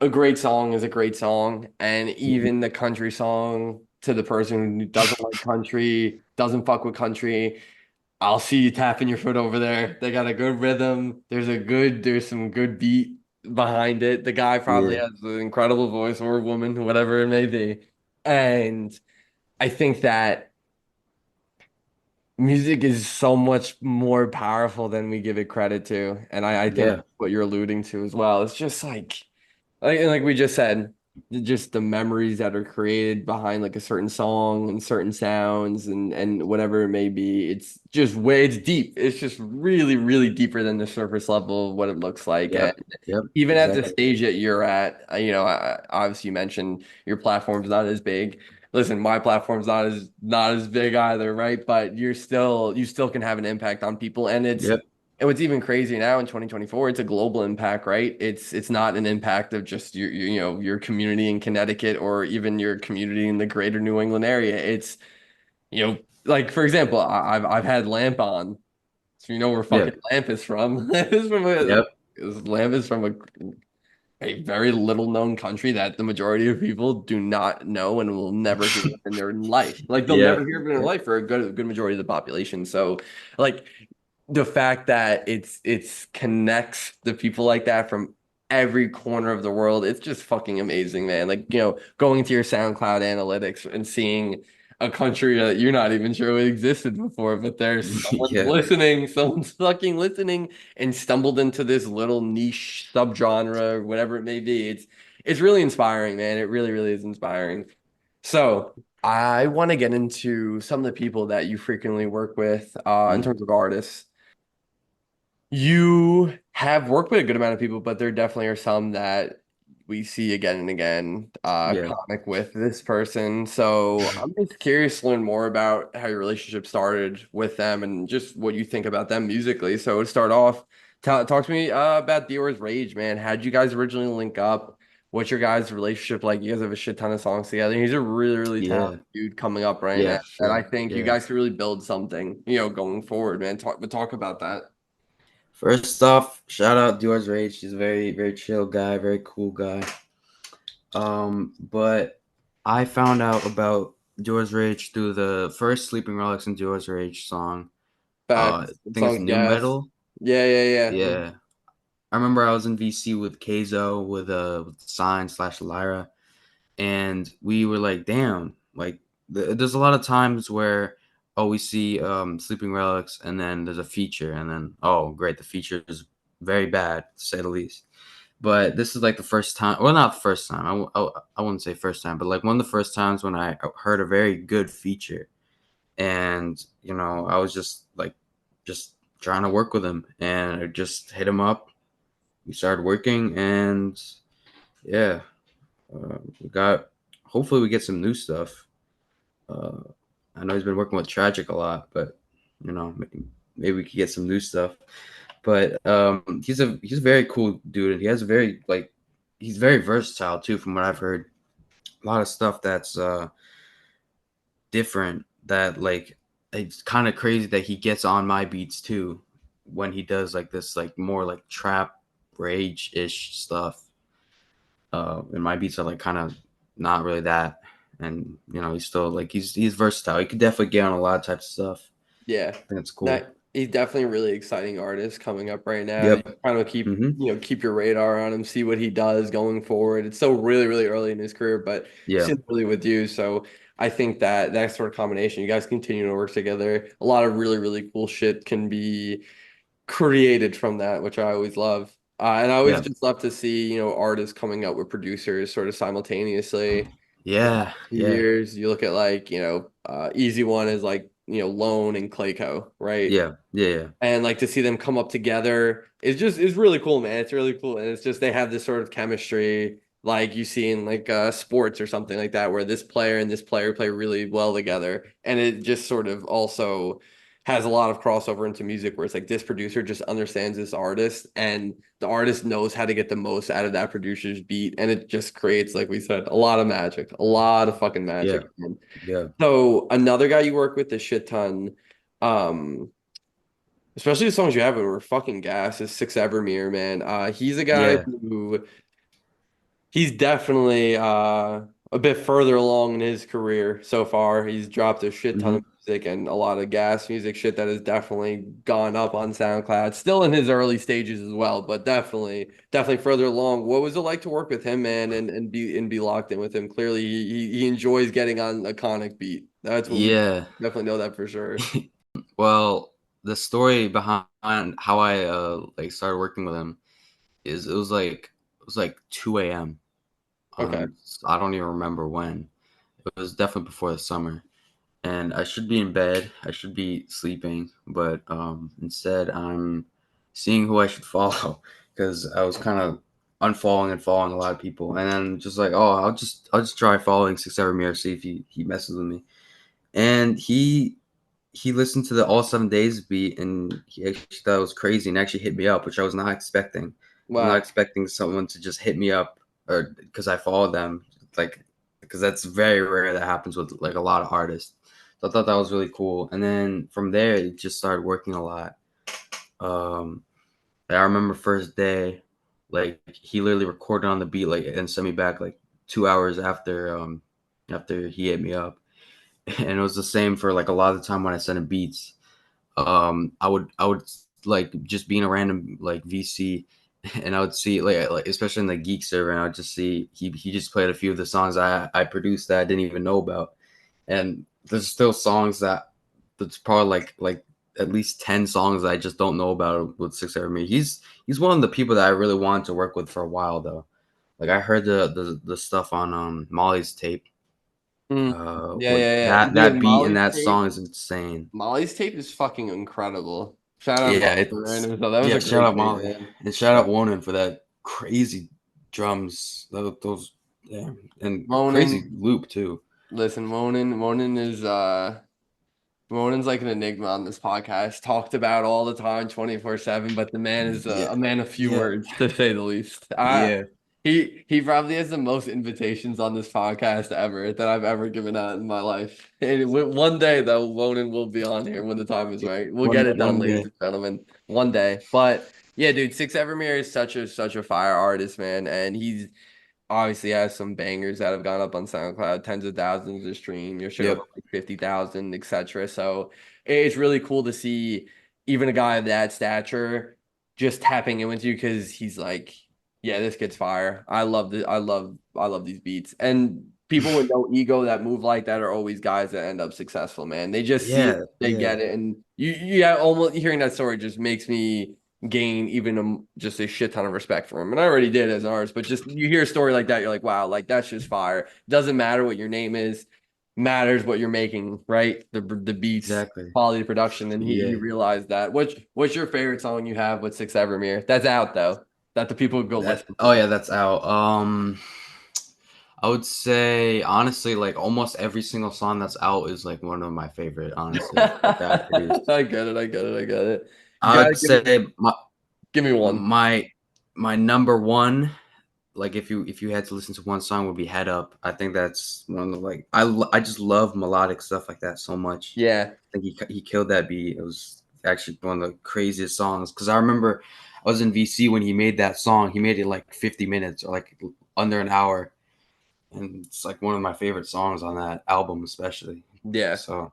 [SPEAKER 1] A great song is a great song, and
[SPEAKER 2] mhm,
[SPEAKER 1] even the country song to the person who doesn't like country, doesn't fuck with country, I'll see you tapping your foot over there. They got a good rhythm. There's some good beat behind it. The guy probably
[SPEAKER 2] yeah,
[SPEAKER 1] has an incredible voice or a woman, whatever it may be. And I think that music is so much more powerful than we give it credit to. And I think
[SPEAKER 2] yeah,
[SPEAKER 1] that's what you're alluding to as well. It's just like we just said, just the memories that are created behind like a certain song and certain sounds and whatever it may be. It's just way it's deep. It's just really, really deeper than the surface level of what it looks like. And
[SPEAKER 2] yep, yep,
[SPEAKER 1] even at the
[SPEAKER 2] exactly.
[SPEAKER 1] stage that you're at, obviously you mentioned your platform's not as big. Listen, my platform's not as big either, right? But you still can have an impact on people,
[SPEAKER 2] Yep,
[SPEAKER 1] and what's even crazier now in 2024, it's a global impact, right? It's not an impact of just your community in Connecticut or even your community in the greater New England area. It's like for example, I've had Lamp on, so you know where
[SPEAKER 2] yeah,
[SPEAKER 1] fucking Lamp is from. It's from
[SPEAKER 2] yep,
[SPEAKER 1] Lamp is from a very little known country that the majority of people do not know and will never hear of in their life. Like they'll
[SPEAKER 2] yeah,
[SPEAKER 1] never hear of it in their
[SPEAKER 2] yeah,
[SPEAKER 1] life for a good majority of the population. So like the fact that it's connects the people like that from every corner of the world, it's just fucking amazing, man. Like, going into your SoundCloud analytics and seeing a country that you're not even sure it existed before, but there's
[SPEAKER 2] yeah,
[SPEAKER 1] someone's fucking listening and stumbled into this little niche subgenre or whatever it may be. it's really inspiring, man. It really, really is inspiring. So I want to get into some of the people that you frequently work with in
[SPEAKER 2] Mhm.
[SPEAKER 1] terms of artists. You have worked with a good amount of people, but there definitely are some that we see again and again,
[SPEAKER 2] Yeah.
[SPEAKER 1] comic with this person. So I'm just curious to learn more about how your relationship started with them and just what you think about them musically. So to start off, talk to me about Dior's Rage, man. How'd you guys originally link up? What's your guys' relationship like? You guys have a shit ton of songs together. He's a really, really talented
[SPEAKER 2] Yeah.
[SPEAKER 1] dude coming up right
[SPEAKER 2] Yeah,
[SPEAKER 1] now.
[SPEAKER 2] for
[SPEAKER 1] And I
[SPEAKER 2] sure.
[SPEAKER 1] think you
[SPEAKER 2] Yeah.
[SPEAKER 1] guys could really build something, going forward, man. Talk about that.
[SPEAKER 2] First off, shout out Duar's Rage. He's a very, very chill guy, very cool guy. But I found out about Duar's Rage through the first Sleeping Relics and Duar's Rage song. I
[SPEAKER 1] Facts. The
[SPEAKER 2] think it's
[SPEAKER 1] song's
[SPEAKER 2] New
[SPEAKER 1] gas.
[SPEAKER 2] Metal.
[SPEAKER 1] Yeah, yeah, yeah. Mhm.
[SPEAKER 2] Yeah. I remember I was in VC with Keizo with Sign slash Lyra, and we were like, damn, like there's a lot of times where we see Sleeping Relics and then there's a feature and then oh great, the feature is very bad to say the least. But this is like the first time, well, not the first time. I wouldn't say first time, but like one of the first times when I heard a very good feature, and I was just like just trying to work with him, and I just hit him up. We started working, and yeah, we got. Hopefully, we get some new stuff. Uh, I know he's been working with Tragic a lot, but maybe we could get some new stuff. But he's a very cool dude, and he has a very like he's very versatile too, from what I've heard. A lot of stuff that's different. That like it's kind of crazy that he gets on my beats too when he does like this like more like trap rage ish stuff. And my beats are like kind of not really that. And he's still like he's versatile. He could definitely get on a lot of types of stuff.
[SPEAKER 1] Yeah.
[SPEAKER 2] I think it's cool.
[SPEAKER 1] That he's definitely a really exciting artist coming up right now. You
[SPEAKER 2] Yep.
[SPEAKER 1] kind of keep,
[SPEAKER 2] Mm-hmm.
[SPEAKER 1] keep your radar on him, see what he does going forward. It's still really, really early in his career, but he's
[SPEAKER 2] Yeah.
[SPEAKER 1] still really with you. So I think that that sort of combination, you guys continue to work together. A lot of really, really cool shit can be created from that, which I always love. And I always
[SPEAKER 2] Yeah.
[SPEAKER 1] just love to see, artists coming up with producers sort of simultaneously.
[SPEAKER 2] Yeah. Yeah.
[SPEAKER 1] Years. You look at like, Easy One is like, Lone and Clayco, right?
[SPEAKER 2] Yeah. Yeah. Yeah.
[SPEAKER 1] And like to see them come up together is really cool, man. It's really cool. And it's just they have this sort of chemistry like you see in like sports or something like that, where this player and this player play really well together. And it just sort of also has a lot of crossover into music where it's like this producer just understands this artist and the artist knows how to get the most out of that producer's beat. And it just creates, like we said, a lot of magic, a lot of fucking
[SPEAKER 2] Yeah.
[SPEAKER 1] magic. Man.
[SPEAKER 2] Yeah.
[SPEAKER 1] So another guy you work with a shit ton, um, especially the songs you have were fucking gas, is Six Evermere, man. He's a guy
[SPEAKER 2] Yeah.
[SPEAKER 1] who he's definitely a bit further along in his career so far. He's dropped a shit ton of
[SPEAKER 2] Mm-hmm.
[SPEAKER 1] music and a lot of gas music shit that has definitely gone up on SoundCloud. Still in his early stages as well, but definitely further along. What was it like to work with him, man, and be locked in with him? Clearly, he enjoys getting on a conic beat. That's what we
[SPEAKER 2] Yeah.
[SPEAKER 1] definitely know that for sure.
[SPEAKER 2] Well, the story behind how I like started working with him is it was like 2 a.m.
[SPEAKER 1] Okay.
[SPEAKER 2] I don't even remember when. It was definitely before the summer, and I should be in bed. I should be sleeping, but instead I'm seeing who I should follow because I was kind of unfollowing and following a lot of people, and then just like, oh, I'll just try following Six Evermere, see if he messes with me, and he listened to the All 7 Days beat, and he actually thought it was crazy and actually hit me up, which I was not expecting. I was not
[SPEAKER 1] Wow.
[SPEAKER 2] expecting someone to just hit me up, or because I followed them, like because that's very rare. That happens with like a lot of artists. So I thought that was really cool. And then from there, it just started working a lot. Um, I remember first day, like he literally recorded on the beat, like and sent me back like 2 hours after he hit me up, and it was the same for like a lot of the time when I sent him beats. I would like just be in a random like VC, and I would see like especially in the geek server, and I would just see he just played a few of the songs I produced that I didn't even know about, and there's still songs that's probably like at least 10 songs that I just don't know about with Six Every Me. He's one of the people that I really wanted to work with for a while though. Like I heard the stuff on Molly's tape.
[SPEAKER 1] Mm. Yeah,
[SPEAKER 2] With
[SPEAKER 1] yeah, yeah.
[SPEAKER 2] that
[SPEAKER 1] Dude,
[SPEAKER 2] beat and that song is insane.
[SPEAKER 1] Molly's tape is fucking incredible. Shout out
[SPEAKER 2] Yeah,
[SPEAKER 1] Molly for
[SPEAKER 2] it's
[SPEAKER 1] random. So that was
[SPEAKER 2] yeah.
[SPEAKER 1] a
[SPEAKER 2] Shout
[SPEAKER 1] great
[SPEAKER 2] out
[SPEAKER 1] tape,
[SPEAKER 2] Molly
[SPEAKER 1] man.
[SPEAKER 2] and shout out Wonan for that crazy drums. Those yeah, and crazy
[SPEAKER 1] Monin,
[SPEAKER 2] loop too.
[SPEAKER 1] listen, Monin is Ronan's like an enigma on this podcast, talked about all the time, 24/7, but the man is
[SPEAKER 2] Yeah,
[SPEAKER 1] a man of few
[SPEAKER 2] yeah,
[SPEAKER 1] words, to say the least.
[SPEAKER 2] yeah.
[SPEAKER 1] He probably has the most invitations on this podcast ever that I've ever given out in my life. And one day, though, Ronan will be on here when the time is right. We'll get it done,
[SPEAKER 2] One
[SPEAKER 1] ladies
[SPEAKER 2] day.
[SPEAKER 1] and gentlemen, one day. But yeah, dude, Six Evermere is such a fire artist, man, and he's obviously has some bangers that have gone up on SoundCloud, tens of thousands of stream, your shit over
[SPEAKER 2] Yep.
[SPEAKER 1] like 50,000, etc. So it's really cool to see even a guy of that stature just tapping in with you because he's like, yeah, this kid's fire. I love these beats. And people with no ego that move like that are always guys that end up successful, man. They just see it,
[SPEAKER 2] Yeah,
[SPEAKER 1] they
[SPEAKER 2] yeah,
[SPEAKER 1] get it. And yeah, almost hearing that story just makes me gain even just a shit ton of respect for him. And I already did as an artist, but just you hear a story like that, you're like, wow, like that's just fire. Doesn't matter what your name is, matters what you're making, right? The beats,
[SPEAKER 2] exactly.
[SPEAKER 1] quality production, and he
[SPEAKER 2] Yeah.
[SPEAKER 1] realized that. What's your favorite song you have with Six Evermere? That's out though. That the people go
[SPEAKER 2] That
[SPEAKER 1] listen
[SPEAKER 2] oh
[SPEAKER 1] to.
[SPEAKER 2] yeah, that's out. I would say honestly, like almost every single song that's out is like one of my favorite, honestly, like that I produced.
[SPEAKER 1] I get it. I get it. I get it. You
[SPEAKER 2] I
[SPEAKER 1] gotta
[SPEAKER 2] would say
[SPEAKER 1] give me one.
[SPEAKER 2] my my number one, like if you had to listen to one song, would be Head Up. I think that's one of the like I just love melodic stuff like that so much.
[SPEAKER 1] Yeah.
[SPEAKER 2] I think he killed that beat. It was actually one of the craziest songs because I remember I was in VC when he made that song. He made it like 50 minutes or like under an hour, and it's like one of my favorite songs on that album, especially.
[SPEAKER 1] Yeah.
[SPEAKER 2] So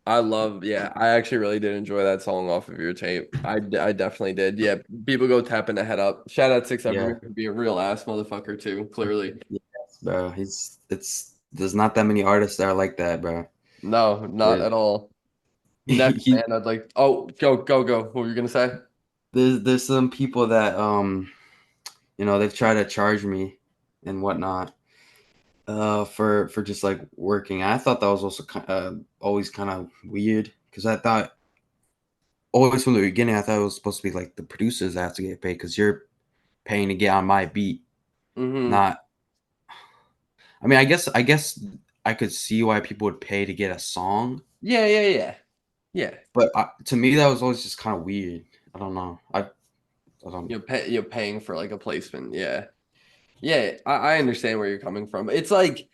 [SPEAKER 1] Yeah, I actually really did enjoy that song off of your tape. I definitely did. Yeah, people go tapping the head up. Shout out Six
[SPEAKER 2] yeah,
[SPEAKER 1] Evermere to be a real ass motherfucker too, clearly.
[SPEAKER 2] yes, bro. He's it's there's not that many artists that are like that, bro.
[SPEAKER 1] No, not
[SPEAKER 2] There-
[SPEAKER 1] at all. Next,
[SPEAKER 2] he,
[SPEAKER 1] man, I'd like, oh, go. What were you gonna say?
[SPEAKER 2] there's some people that they've tried to charge me and whatnot for just like working. I thought that was also always kind of weird because I thought always from the beginning I thought it was supposed to be like the producers that have to get paid because you're paying to get on my beat,
[SPEAKER 1] Mm-hmm.
[SPEAKER 2] not. I mean, I guess I could see why people would pay to get a song,
[SPEAKER 1] Yeah, yeah, yeah. Yeah.
[SPEAKER 2] but to me that was always just kind of weird. I don't know. I don't.
[SPEAKER 1] You're paying for like a placement. Yeah. Yeah, I understand where you're coming from. It's like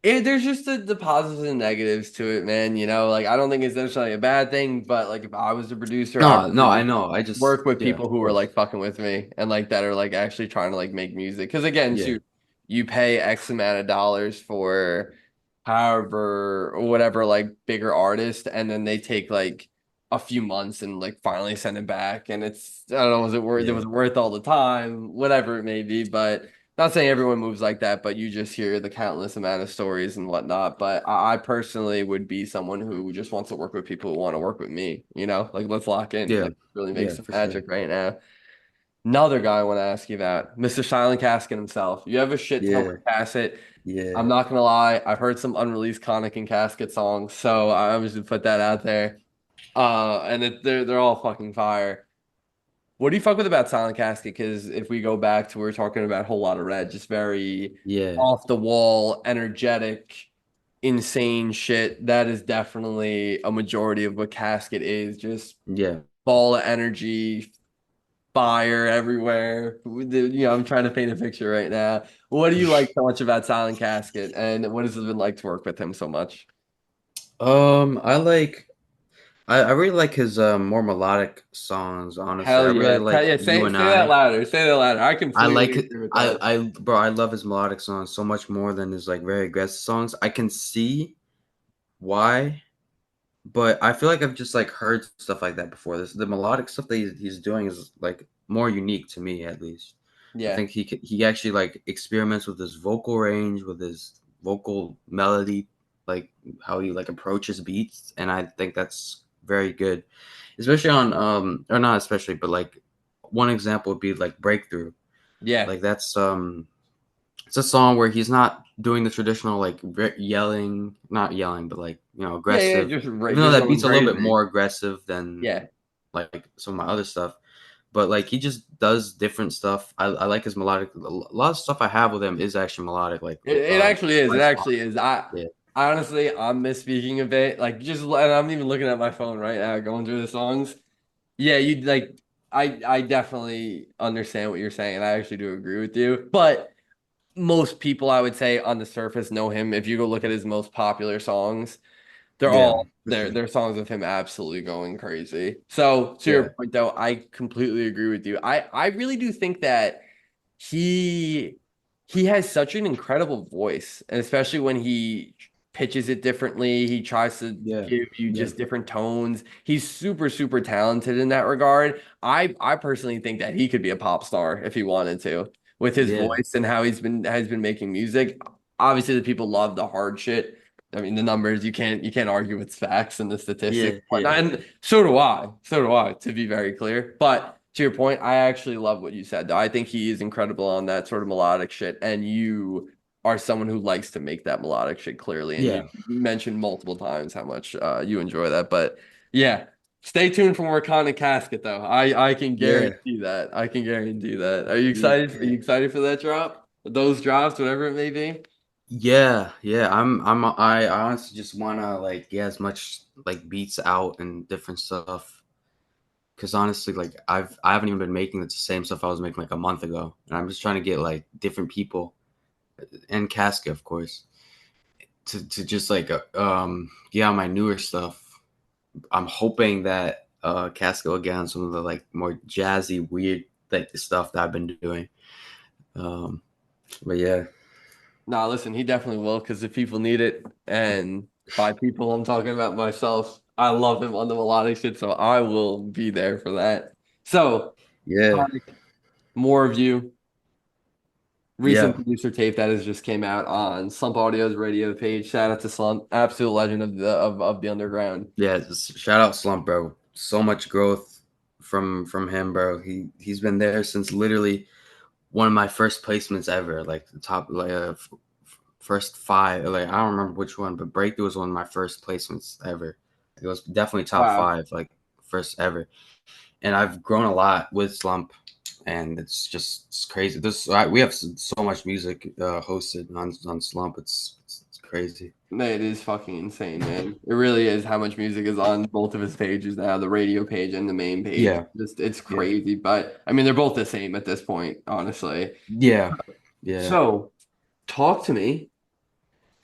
[SPEAKER 1] there's just the positives and negatives to it, man. You know, like I don't think it's necessarily a bad thing, but like if I was a producer, I
[SPEAKER 2] No, no,
[SPEAKER 1] probably
[SPEAKER 2] I
[SPEAKER 1] would
[SPEAKER 2] know. I just
[SPEAKER 1] work with
[SPEAKER 2] yeah,
[SPEAKER 1] people
[SPEAKER 2] of
[SPEAKER 1] who are
[SPEAKER 2] course.
[SPEAKER 1] like fucking with me and like that are like actually trying to like make music. Because again,
[SPEAKER 2] Yeah,
[SPEAKER 1] shoot, you pay X amount of dollars for however or whatever like bigger artist, and then they take like a few months and like finally send it back, and it's I don't know, was it worth
[SPEAKER 2] yeah,
[SPEAKER 1] all the time, whatever it may be, but. Not saying everyone moves like that, but you just hear the countless amount of stories and whatnot. But I personally would be someone who just wants to work with people who want to work with me. You know, like let's lock in.
[SPEAKER 2] yeah,
[SPEAKER 1] Like really make
[SPEAKER 2] yeah,
[SPEAKER 1] some
[SPEAKER 2] for sure.
[SPEAKER 1] magic right now. Another guy I want to ask you about, Mr. Silent Casket himself. You have a shit ton
[SPEAKER 2] Yeah,
[SPEAKER 1] with Casket. I'm
[SPEAKER 2] yeah,
[SPEAKER 1] not gonna lie, I've heard some unreleased Conic and Casket songs, so I was just put that out there. And they're all fucking fire. What do you fuck with about Silent Casket? Because if we go back to we are talking about Whole Lot of Red, just very
[SPEAKER 2] yeah,
[SPEAKER 1] off the wall, energetic, insane shit. That is definitely a majority of what Casket is. Just
[SPEAKER 2] yeah.
[SPEAKER 1] ball of energy, fire everywhere. I'm trying to paint a picture right now. What do you like so much about Silent Casket, and what has it been like to work with him so much?
[SPEAKER 2] I like I really like his more melodic songs, honestly. I
[SPEAKER 1] Hell
[SPEAKER 2] really
[SPEAKER 1] yeah,
[SPEAKER 2] like
[SPEAKER 1] yeah.
[SPEAKER 2] You
[SPEAKER 1] Say
[SPEAKER 2] and
[SPEAKER 1] that
[SPEAKER 2] I.
[SPEAKER 1] louder. Say that louder. I
[SPEAKER 2] I like
[SPEAKER 1] completely
[SPEAKER 2] it.
[SPEAKER 1] agree with that.
[SPEAKER 2] Bro, I love his melodic songs so much more than his like very aggressive songs. I can see why, but I feel like I've just like heard stuff like that before. The melodic stuff that he's doing is like more unique to me, at least. I
[SPEAKER 1] Yeah,
[SPEAKER 2] think he actually like experiments with his vocal range, with his vocal melody, like how he like approaches beats, and I think that's very good, especially on or not especially, but like one example would be like Breakthrough.
[SPEAKER 1] Yeah.
[SPEAKER 2] Like that's it's a song where he's not doing the traditional like yelling, not yelling, but like
[SPEAKER 1] Yeah, yeah,
[SPEAKER 2] aggressive. Even though
[SPEAKER 1] just
[SPEAKER 2] that
[SPEAKER 1] going
[SPEAKER 2] beat's a little bit
[SPEAKER 1] crazy.
[SPEAKER 2] more aggressive than
[SPEAKER 1] Yeah.
[SPEAKER 2] like some of my other stuff, but like he just does different stuff. I like his melodic. A lot of stuff I have with him is actually melodic, like
[SPEAKER 1] It actually is. It
[SPEAKER 2] Spice One.
[SPEAKER 1] actually is.
[SPEAKER 2] Yeah,
[SPEAKER 1] I honestly, I'm misspeaking a bit. Like, and I'm even looking at my phone right now, going through the songs. Yeah, you like. I definitely understand what you're saying, and I actually do agree with you. But most people, I would say, on the surface, know him. If you go look at his most popular songs, they're
[SPEAKER 2] yeah,
[SPEAKER 1] all
[SPEAKER 2] for sure.
[SPEAKER 1] they're songs of him absolutely going crazy. So to your
[SPEAKER 2] Yeah,
[SPEAKER 1] point, though, I completely agree with you. I really do think that he he has such an incredible voice, and especially when he pitches it differently, he tries to
[SPEAKER 2] yeah,
[SPEAKER 1] give you
[SPEAKER 2] yeah,
[SPEAKER 1] just different tones. He's super talented in that regard. I personally think that he could be a pop star if he wanted to, with his
[SPEAKER 2] yeah,
[SPEAKER 1] voice and how has been making music. Obviously, the people love the hard shit. I mean, the numbers you can't argue with facts and the statistics
[SPEAKER 2] yeah,
[SPEAKER 1] and
[SPEAKER 2] yeah,
[SPEAKER 1] whatnot. And so do I. So do I, to be very clear. But to your point, I actually love what you said, though. I think he is incredible on that sort of melodic shit. And you are someone who likes to make that melodic shit clearly. And you
[SPEAKER 2] yeah,
[SPEAKER 1] mentioned multiple times how much you enjoy that. But yeah, stay tuned for more Conic Casket, though. I can
[SPEAKER 2] yeah,
[SPEAKER 1] guarantee that. I can guarantee that. Are you
[SPEAKER 2] yeah.
[SPEAKER 1] excited? Are you excited for that drop? Those drops, whatever it may be?
[SPEAKER 2] Yeah, yeah. I honestly just wanna like get as much like beats out and different stuff. Cause honestly, like I haven't even been making the same stuff I was making like a month ago, and I'm just trying to get like different people and Casca, of course, to just like get out my newer stuff. I'm hoping that Casca will get on some of the like more jazzy, weird like the stuff that I've been doing. Um, but yeah,
[SPEAKER 1] Nah, listen, he definitely will because if people need it, and by people, I'm talking about myself. I love him on the melodic shit, so I will be there for that. So,
[SPEAKER 2] yeah,
[SPEAKER 1] Conic, more of you. Recent
[SPEAKER 2] yeah.
[SPEAKER 1] producer tape that has just came out on Slump Audio's radio page. Shout out to Slump, absolute legend of the underground.
[SPEAKER 2] Yeah, just shout out Slump, bro. So much growth from him, bro. He's been there since literally one of my first placements ever, like the top like first five. Like I don't remember which one, but Breakthrough was one of my first placements ever. It was definitely top
[SPEAKER 1] Wow.
[SPEAKER 2] five, like first ever. And I've grown a lot with Slump, and it's crazy. We have so much music hosted on Slump. It's crazy.
[SPEAKER 1] Man, it is fucking insane, man. It really is how much music is on both of his pages now, the radio page and the main page.
[SPEAKER 2] Yeah,
[SPEAKER 1] Just it's
[SPEAKER 2] yeah,
[SPEAKER 1] crazy, but I mean they're both the same at this point, honestly.
[SPEAKER 2] yeah, yeah.
[SPEAKER 1] So, talk to me.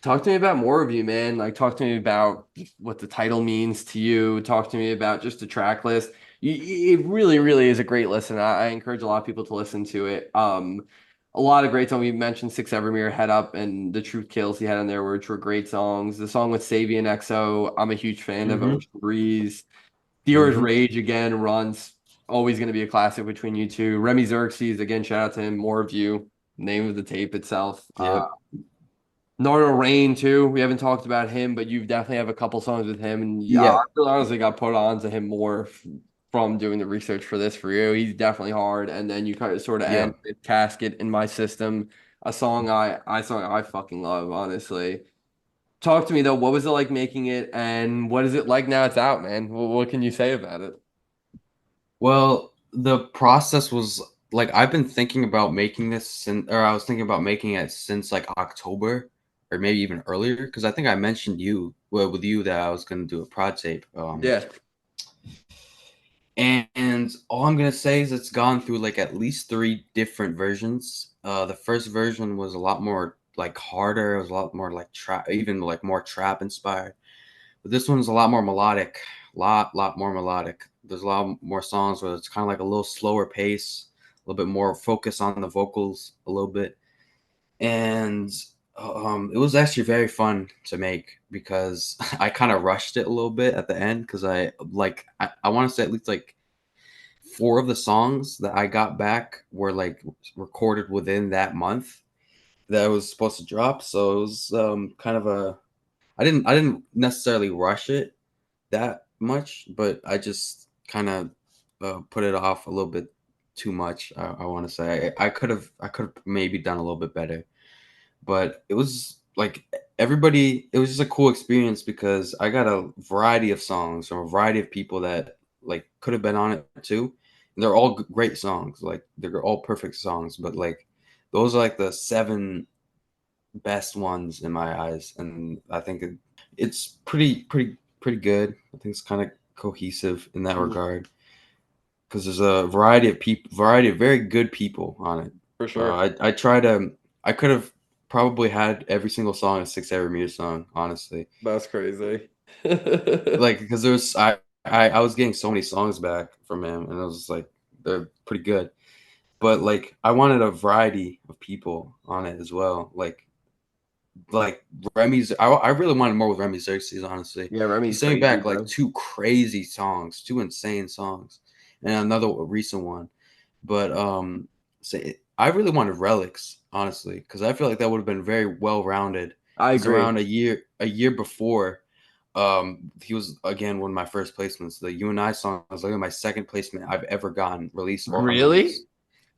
[SPEAKER 1] Talk to me about more of you, man. Like, talk to me about what the title means to you. Talk to me about just the track list. It really is a great listen. I encourage a lot of people to listen to it. A lot of great songs. We mentioned Six Evermere, Head Up, and The Truth Kills he had in there, which were great songs. The song with Sabian XO, I'm a huge fan of
[SPEAKER 2] Mm-hmm.
[SPEAKER 1] Ocean Breeze. Dior's
[SPEAKER 2] Mm-hmm.
[SPEAKER 1] Rage again runs. Always going to be a classic between you two. Remy Xerxes, again, shout out to him. More of you. Name of the tape itself.
[SPEAKER 2] Yep.
[SPEAKER 1] Nardo Rain too. We haven't talked about him, but you definitely have a couple songs with him, and yeah, I
[SPEAKER 2] Yeah.
[SPEAKER 1] honestly got put on to him more from doing the research for this for you. He's definitely hard, and then you kind of sort of
[SPEAKER 2] Yeah.
[SPEAKER 1] end with Casket in My System, a song I fucking love, honestly. Talk to me though. What was it like making it, and what is it like now it's out, man? What can you say about it?
[SPEAKER 2] Well, the process was like I've been thinking about making this since, or I was thinking about making it since like October, or maybe even earlier, because I think I mentioned with you that I was gonna do a prod tape.
[SPEAKER 1] Yeah.
[SPEAKER 2] And all I'm gonna say is it's gone through like at least three different versions. The first version was a lot more like harder. It was a lot more like trap, even like more trap inspired. But this one's a lot more melodic, lot more melodic. There's a lot more songs where it's kind of like a little slower pace, a little bit more focus on the vocals, a little bit, and it was actually very fun to make because I kind of rushed it a little bit at the end because I want to say at least like four of the songs that I got back were like recorded within that month that I was supposed to drop. So it was kind of a I didn't necessarily rush it that much, but I just kind of put it off a little bit too much. I want to say I could have maybe done a little bit better, but it was like everybody. It was just a cool experience because I got a variety of songs from a variety of people that like could have been on it too. And they're all great songs. Like they're all perfect songs, but like those are like the seven best ones in my eyes, and I think it's pretty good. I think it's kind of cohesive in that
[SPEAKER 1] Mm,
[SPEAKER 2] regard because there's a variety of people, variety of very good people on it.
[SPEAKER 1] for sure.
[SPEAKER 2] I try to. I could have probably had every single song a 6 hour song, honestly.
[SPEAKER 1] That's crazy.
[SPEAKER 2] Like because there was I was getting so many songs back from him, and it was like they're pretty good. But like I wanted a variety of people on it as well. Like Remy's, I really wanted more with Remy Xerxes, honestly.
[SPEAKER 1] Yeah,
[SPEAKER 2] He
[SPEAKER 1] Remy's
[SPEAKER 2] sent me
[SPEAKER 1] crazy,
[SPEAKER 2] back like
[SPEAKER 1] bro.
[SPEAKER 2] two crazy songs, two insane songs, and another recent one. But I really wanted Relics, honestly, because I feel like that would have been very well rounded.
[SPEAKER 1] I
[SPEAKER 2] Because
[SPEAKER 1] agree.
[SPEAKER 2] around a year before, he was again one of my first placements. The You and I song was like my second placement I've ever gotten, released or
[SPEAKER 1] Really?
[SPEAKER 2] unreleased.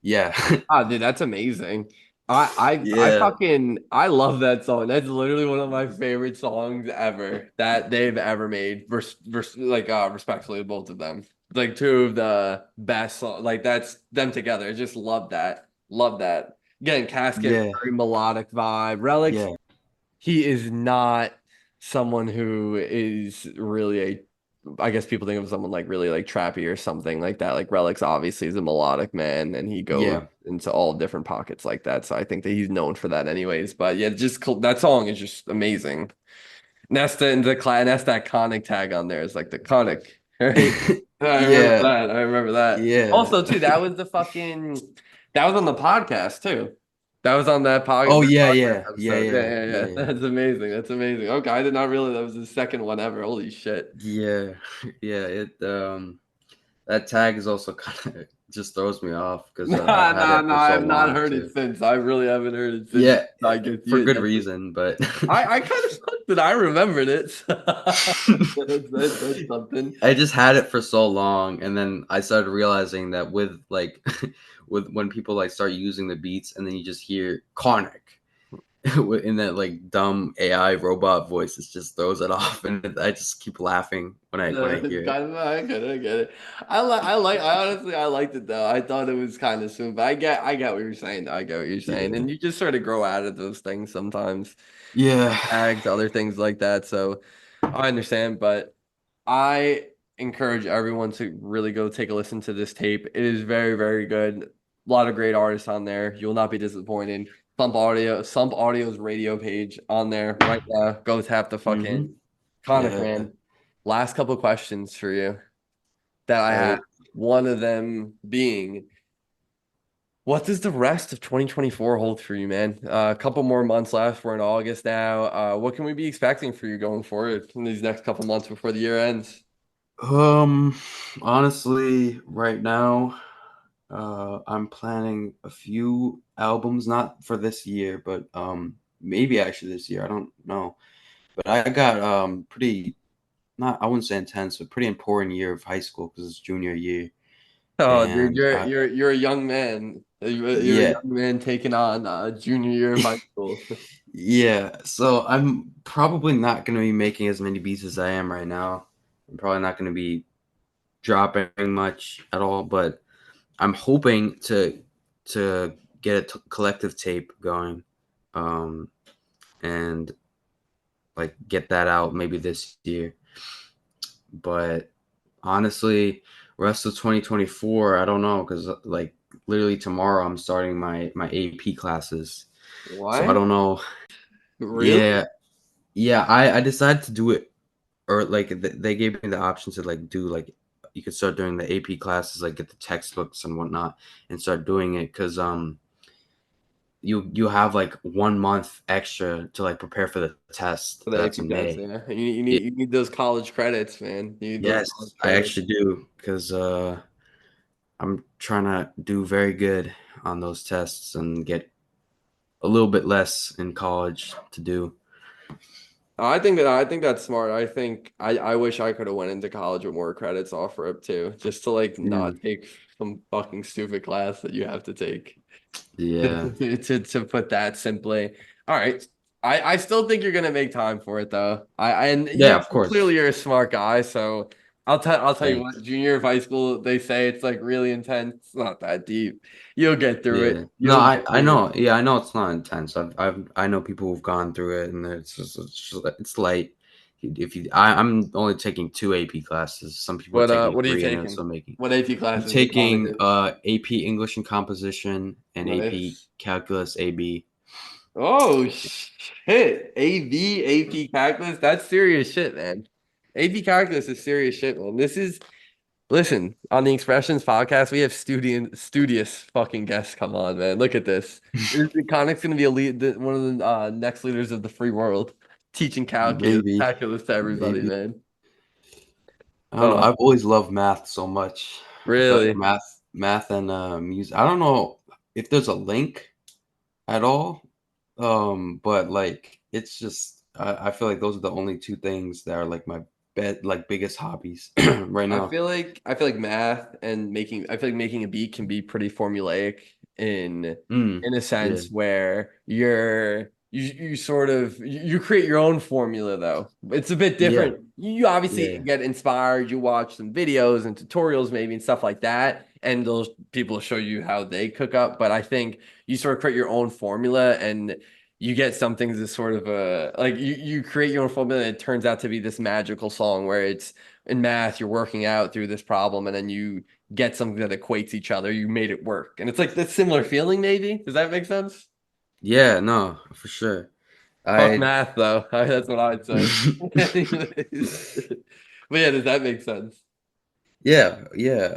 [SPEAKER 2] Yeah,
[SPEAKER 1] Ah, dude, that's amazing. I
[SPEAKER 2] yeah,
[SPEAKER 1] fucking I love that song. That's literally one of my favorite songs ever that they've ever made. Like respectfully, both of them. Like two of the best songs. Like that's them together. I just love that. Love that. Again, Casket,
[SPEAKER 2] yeah,
[SPEAKER 1] very melodic vibe. Relics,
[SPEAKER 2] yeah,
[SPEAKER 1] he is not someone who is really a I guess people think of someone like really like trappy or something like that. Like Relics obviously is a melodic man and he goes
[SPEAKER 2] yeah.
[SPEAKER 1] into all different pockets like that. So I think that he's known for that anyways. But yeah, just that song is just amazing. And that's that conic tag on there is like the conic, right? I remember
[SPEAKER 2] Yeah,
[SPEAKER 1] that. I remember that.
[SPEAKER 2] yeah.
[SPEAKER 1] Also, too, that was the fucking that was on the podcast too. That was on
[SPEAKER 2] Oh
[SPEAKER 1] that
[SPEAKER 2] yeah,
[SPEAKER 1] podcast
[SPEAKER 2] yeah, yeah,
[SPEAKER 1] episode. Yeah,
[SPEAKER 2] yeah,
[SPEAKER 1] yeah,
[SPEAKER 2] yeah,
[SPEAKER 1] yeah.
[SPEAKER 2] yeah,
[SPEAKER 1] That's amazing. That's amazing. Okay, I did not realize that was the second one ever. Holy shit.
[SPEAKER 2] yeah, yeah. It that tag is also kind of just throws me off because I've
[SPEAKER 1] Nah,
[SPEAKER 2] had
[SPEAKER 1] nah,
[SPEAKER 2] it
[SPEAKER 1] nah.
[SPEAKER 2] for
[SPEAKER 1] I
[SPEAKER 2] so
[SPEAKER 1] have not
[SPEAKER 2] long
[SPEAKER 1] heard it
[SPEAKER 2] too.
[SPEAKER 1] since. I really haven't heard it since.
[SPEAKER 2] Yeah,
[SPEAKER 1] I guess
[SPEAKER 2] for
[SPEAKER 1] you.
[SPEAKER 2] good reason, but
[SPEAKER 1] I kind of sucked that I remembered it. That's something.
[SPEAKER 2] I just had it for so long, and then I started realizing that with like with when people like start using the beats, and then you just hear conic in that like dumb AI robot voice, it just throws it off, and I just keep laughing when I
[SPEAKER 1] It's
[SPEAKER 2] hear it.
[SPEAKER 1] kind of, I get it, I get it. I honestly, I liked it though. I thought it was kind of soon, but I get what you're saying. I get what you're saying,
[SPEAKER 2] Yeah,
[SPEAKER 1] and you just sort of grow out of those things sometimes,
[SPEAKER 2] yeah.
[SPEAKER 1] tags, other things like that. So I understand, but I encourage everyone to really go take a listen to this tape. It is very, very good. A lot of great artists on there. You will not be disappointed. Thump Audio's radio page on there right now. Go tap the
[SPEAKER 2] Mm-hmm.
[SPEAKER 1] fucking Conic
[SPEAKER 2] Yeah.
[SPEAKER 1] man. Last couple questions for you that I
[SPEAKER 2] All
[SPEAKER 1] have.
[SPEAKER 2] right.
[SPEAKER 1] One of them being, what does the rest of 2024 hold for you, man? A couple more months left. We're in August now. What can we be expecting for you going forward in these next couple months before the year ends?
[SPEAKER 2] Um, honestly, right now, I'm planning a few albums, not for this year, but maybe actually this year. I don't know. But I got pretty not I wouldn't say intense, but pretty important year of high school because it's junior year,
[SPEAKER 1] Oh, dude,
[SPEAKER 2] and
[SPEAKER 1] you're a young man. You're a
[SPEAKER 2] yeah,
[SPEAKER 1] young man taking on junior year of high school.
[SPEAKER 2] yeah. So I'm probably not gonna be making as many beats as I am right now. I'm probably not gonna be dropping much at all, but I'm hoping to get a collective tape going, um, and like get that out maybe this year. But honestly, rest of 2024, I don't know because like literally tomorrow I'm starting my AP classes, so I
[SPEAKER 1] What?
[SPEAKER 2] don't know.
[SPEAKER 1] Really?
[SPEAKER 2] Yeah, yeah. I decided to do it, or like they gave me the option to like do like you could start doing the AP classes, like get the textbooks and whatnot, and start doing it because you have like 1 month extra to like prepare for the test
[SPEAKER 1] For the
[SPEAKER 2] that's
[SPEAKER 1] AP
[SPEAKER 2] in
[SPEAKER 1] test,
[SPEAKER 2] May.
[SPEAKER 1] yeah.
[SPEAKER 2] Yeah,
[SPEAKER 1] You need those college credits, man. You need those
[SPEAKER 2] yes,
[SPEAKER 1] college
[SPEAKER 2] I
[SPEAKER 1] credits.
[SPEAKER 2] actually do because I'm trying to do very good on those tests and get a little bit less in college to do.
[SPEAKER 1] I think that's smart. I think I wish I could have went into college with more credits off rip too, just to like not
[SPEAKER 2] Mm,
[SPEAKER 1] take some fucking stupid class that you have to take.
[SPEAKER 2] yeah.
[SPEAKER 1] To put that simply. All right. I still think you're gonna make time for it though. And
[SPEAKER 2] Yeah,
[SPEAKER 1] you
[SPEAKER 2] of course.
[SPEAKER 1] clearly you're a smart guy, so I'll tell you what,
[SPEAKER 2] Thanks.
[SPEAKER 1] junior year of high school, they say it's like really intense. It's not that deep. You'll get through it.
[SPEAKER 2] Yeah. No,
[SPEAKER 1] You'll get
[SPEAKER 2] I
[SPEAKER 1] through it.
[SPEAKER 2] know. Yeah, I know it's not intense. I know people who've gone through it, and it's light. If you, I'm only taking two AP classes. Some people are taking
[SPEAKER 1] What are you
[SPEAKER 2] three, and they're
[SPEAKER 1] taking?
[SPEAKER 2] still making.
[SPEAKER 1] What AP
[SPEAKER 2] I'm
[SPEAKER 1] classes and
[SPEAKER 2] taking
[SPEAKER 1] colleges?
[SPEAKER 2] AP English and Composition and AP
[SPEAKER 1] Nice.
[SPEAKER 2] Calculus AB.
[SPEAKER 1] Oh shit. AV, AP calculus. That's serious shit, man. AP calculus is serious shit, man. This is Listen, on the Expressions podcast, we have studious fucking guests come on, man. Look at this. Conic's going to be one of the next leaders of the free world, teaching
[SPEAKER 2] Maybe,
[SPEAKER 1] calculus to everybody,
[SPEAKER 2] maybe.
[SPEAKER 1] man.
[SPEAKER 2] I don't know.
[SPEAKER 1] Oh,
[SPEAKER 2] I've always loved math so much. I feel like
[SPEAKER 1] really?
[SPEAKER 2] math and music. I don't know if there's a link at all. But like it's just I feel like those are the only two things that are like my biggest hobbies right now.
[SPEAKER 1] I feel like math and making I feel like making a beat can be pretty formulaic
[SPEAKER 2] Mm.
[SPEAKER 1] in a
[SPEAKER 2] Yeah.
[SPEAKER 1] sense where you sort of you create your own formula though. It's a bit
[SPEAKER 2] Yeah.
[SPEAKER 1] different. You obviously
[SPEAKER 2] Yeah.
[SPEAKER 1] get inspired, you watch some videos and tutorials maybe and stuff like that, and those people show you how they cook up. But I think you sort of create your own formula and you get something that's sort of a like you create your own formula and it turns out to be this magical song where it's in math, you're working out through this problem, and then you get something that equates each other. You made it work. And it's like this similar feeling, maybe. Does that make sense?
[SPEAKER 2] Yeah, no, for sure.
[SPEAKER 1] Fuck
[SPEAKER 2] I
[SPEAKER 1] math, though. That's what I'd say. Anyways. But yeah, does that make sense?
[SPEAKER 2] yeah, yeah.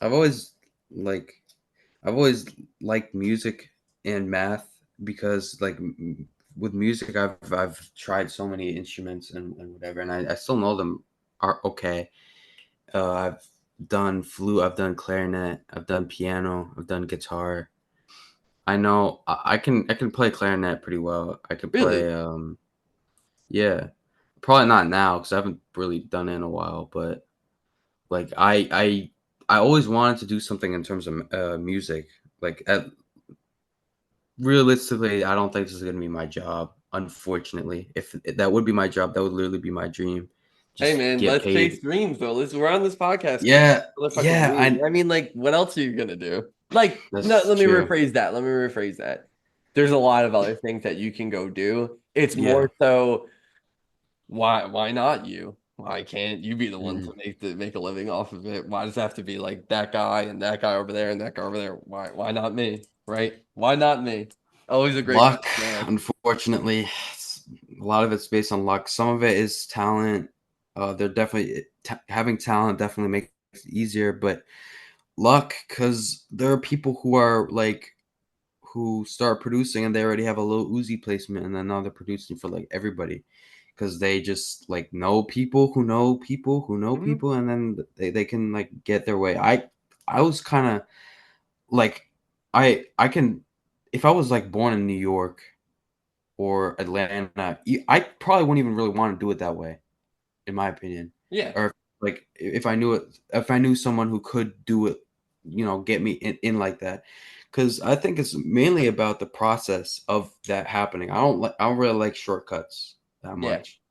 [SPEAKER 2] I've always like I've always liked music and math because with music I've tried so many instruments and whatever, and I still know them are okay. I've done flute, I've done clarinet, I've done piano, I've done guitar. I know I can play clarinet pretty well. I can
[SPEAKER 1] Really?
[SPEAKER 2] play yeah. Probably not now because I haven't really done it in a while, but like I always wanted to do something in terms of music. Like realistically, I don't think this is gonna be my job. Unfortunately, if that would be my job, that would literally be my dream.
[SPEAKER 1] Hey
[SPEAKER 2] Just
[SPEAKER 1] man,
[SPEAKER 2] get
[SPEAKER 1] let's chase
[SPEAKER 2] paid.
[SPEAKER 1] dreams though. We're on this podcast. Can
[SPEAKER 2] Yeah,
[SPEAKER 1] the fucking
[SPEAKER 2] yeah.
[SPEAKER 1] dream. I mean, like, what else are you gonna do? Like, no,
[SPEAKER 2] That's
[SPEAKER 1] let me
[SPEAKER 2] true.
[SPEAKER 1] rephrase that. Let me rephrase that. There's a lot of other things that you can go do. It's
[SPEAKER 2] Yeah.
[SPEAKER 1] more so why not you? Why can't you be the one
[SPEAKER 2] Mm.
[SPEAKER 1] to make a living off of it? Why does it have to be like that guy and that guy over there and that guy over there? Why not me? Right? Why not me? Always a great
[SPEAKER 2] Luck,
[SPEAKER 1] question to ask.
[SPEAKER 2] unfortunately, a lot of it's based on luck. Some of it is talent. They're definitely having talent definitely makes it easier, but luck because there are people who are like who start producing and they already have a little Uzi placement, and then now they're producing for like everybody because they just like know people who know people who know
[SPEAKER 1] Mhm.
[SPEAKER 2] people, and then they can like get their way. I was kind of like I can if I was like born in New York or Atlanta, I probably wouldn't even really want to do it that way, in my opinion.
[SPEAKER 1] Yeah.
[SPEAKER 2] Or like if I knew someone who could do it, get me in like that. Because I think it's mainly about the process of that happening. I don't really like shortcuts that
[SPEAKER 1] Yeah.
[SPEAKER 2] much.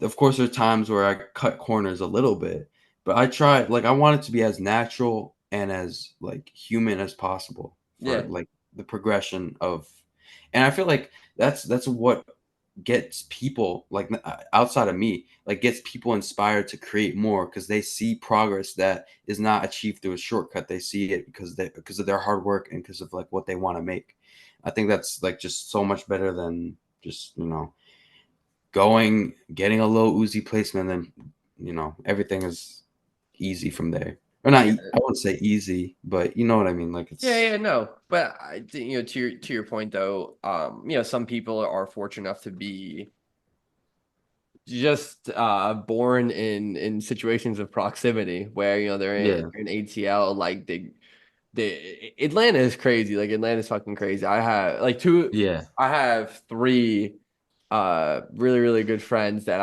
[SPEAKER 2] Of course, there are times where I cut corners a little bit, but I try like I want it to be as natural and as like human as possible for
[SPEAKER 1] Yeah.
[SPEAKER 2] like the progression of, and I feel like that's what gets people like outside of me like gets people inspired to create more because they see progress that is not achieved through a shortcut. They see it because of their hard work and because of like what they want to make. I think that's like just so much better than just getting a low Uzi placement, and then everything is easy from there. Or not,
[SPEAKER 1] I get
[SPEAKER 2] I
[SPEAKER 1] it.
[SPEAKER 2] wouldn't say easy, but you know what I mean. Like
[SPEAKER 1] Yeah,
[SPEAKER 2] it's
[SPEAKER 1] yeah, no. But to your point though, some people are fortunate enough to be just born in situations of proximity where
[SPEAKER 2] yeah,
[SPEAKER 1] they're in ATL like they Atlanta is crazy. Like Atlanta's fucking crazy.
[SPEAKER 2] yeah,
[SPEAKER 1] I have three. really, really good friends that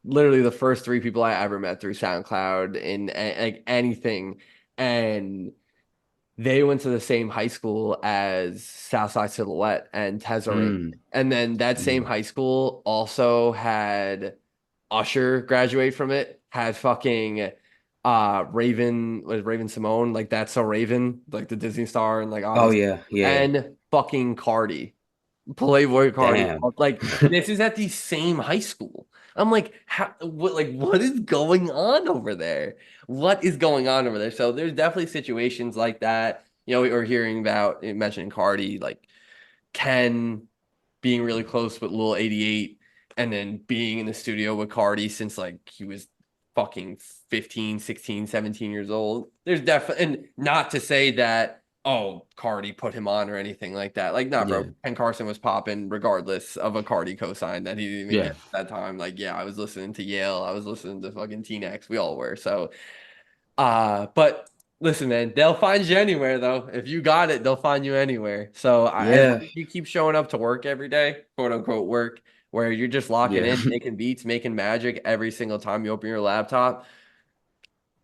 [SPEAKER 1] literally the first three people I ever met through SoundCloud in like anything. And they went to the same high school as Southside Silhouette and Tezzeret.
[SPEAKER 2] Mm,
[SPEAKER 1] And then that same
[SPEAKER 2] mm.
[SPEAKER 1] high school also had Usher graduate from it, had fucking Raven Simone, like That's So Raven, like the Disney star and like all
[SPEAKER 2] Oh
[SPEAKER 1] this,
[SPEAKER 2] yeah, yeah, yeah.
[SPEAKER 1] and fucking Cardi. Playboy Cardi.
[SPEAKER 2] Damn.
[SPEAKER 1] Like this is at the same high school. I'm like, what is going on over there? What is going on over there? So there's definitely situations like that. You know, we were hearing about you mentioning Cardi, like Ken being really close with Lil 88 and then being in the studio with Cardi since like he was fucking 15, 16, 17 years old. There's definitely, and not to say that, oh, Cardi put him on or anything like that. Like, nah, bro.
[SPEAKER 2] Yeah,
[SPEAKER 1] Ken Carson was popping regardless of a Cardi cosign that he didn't even get
[SPEAKER 2] yeah,
[SPEAKER 1] at that time. Like, yeah, I was listening to Yale. I was listening to fucking Teen X. We all were. So, but listen, man, they'll find you anywhere though. If you got it, they'll find you anywhere. So as long
[SPEAKER 2] yeah,
[SPEAKER 1] as you keep showing up to work every day, quote unquote work, where you're just locking
[SPEAKER 2] yeah.
[SPEAKER 1] in, making beats, making magic every single time you open your laptop,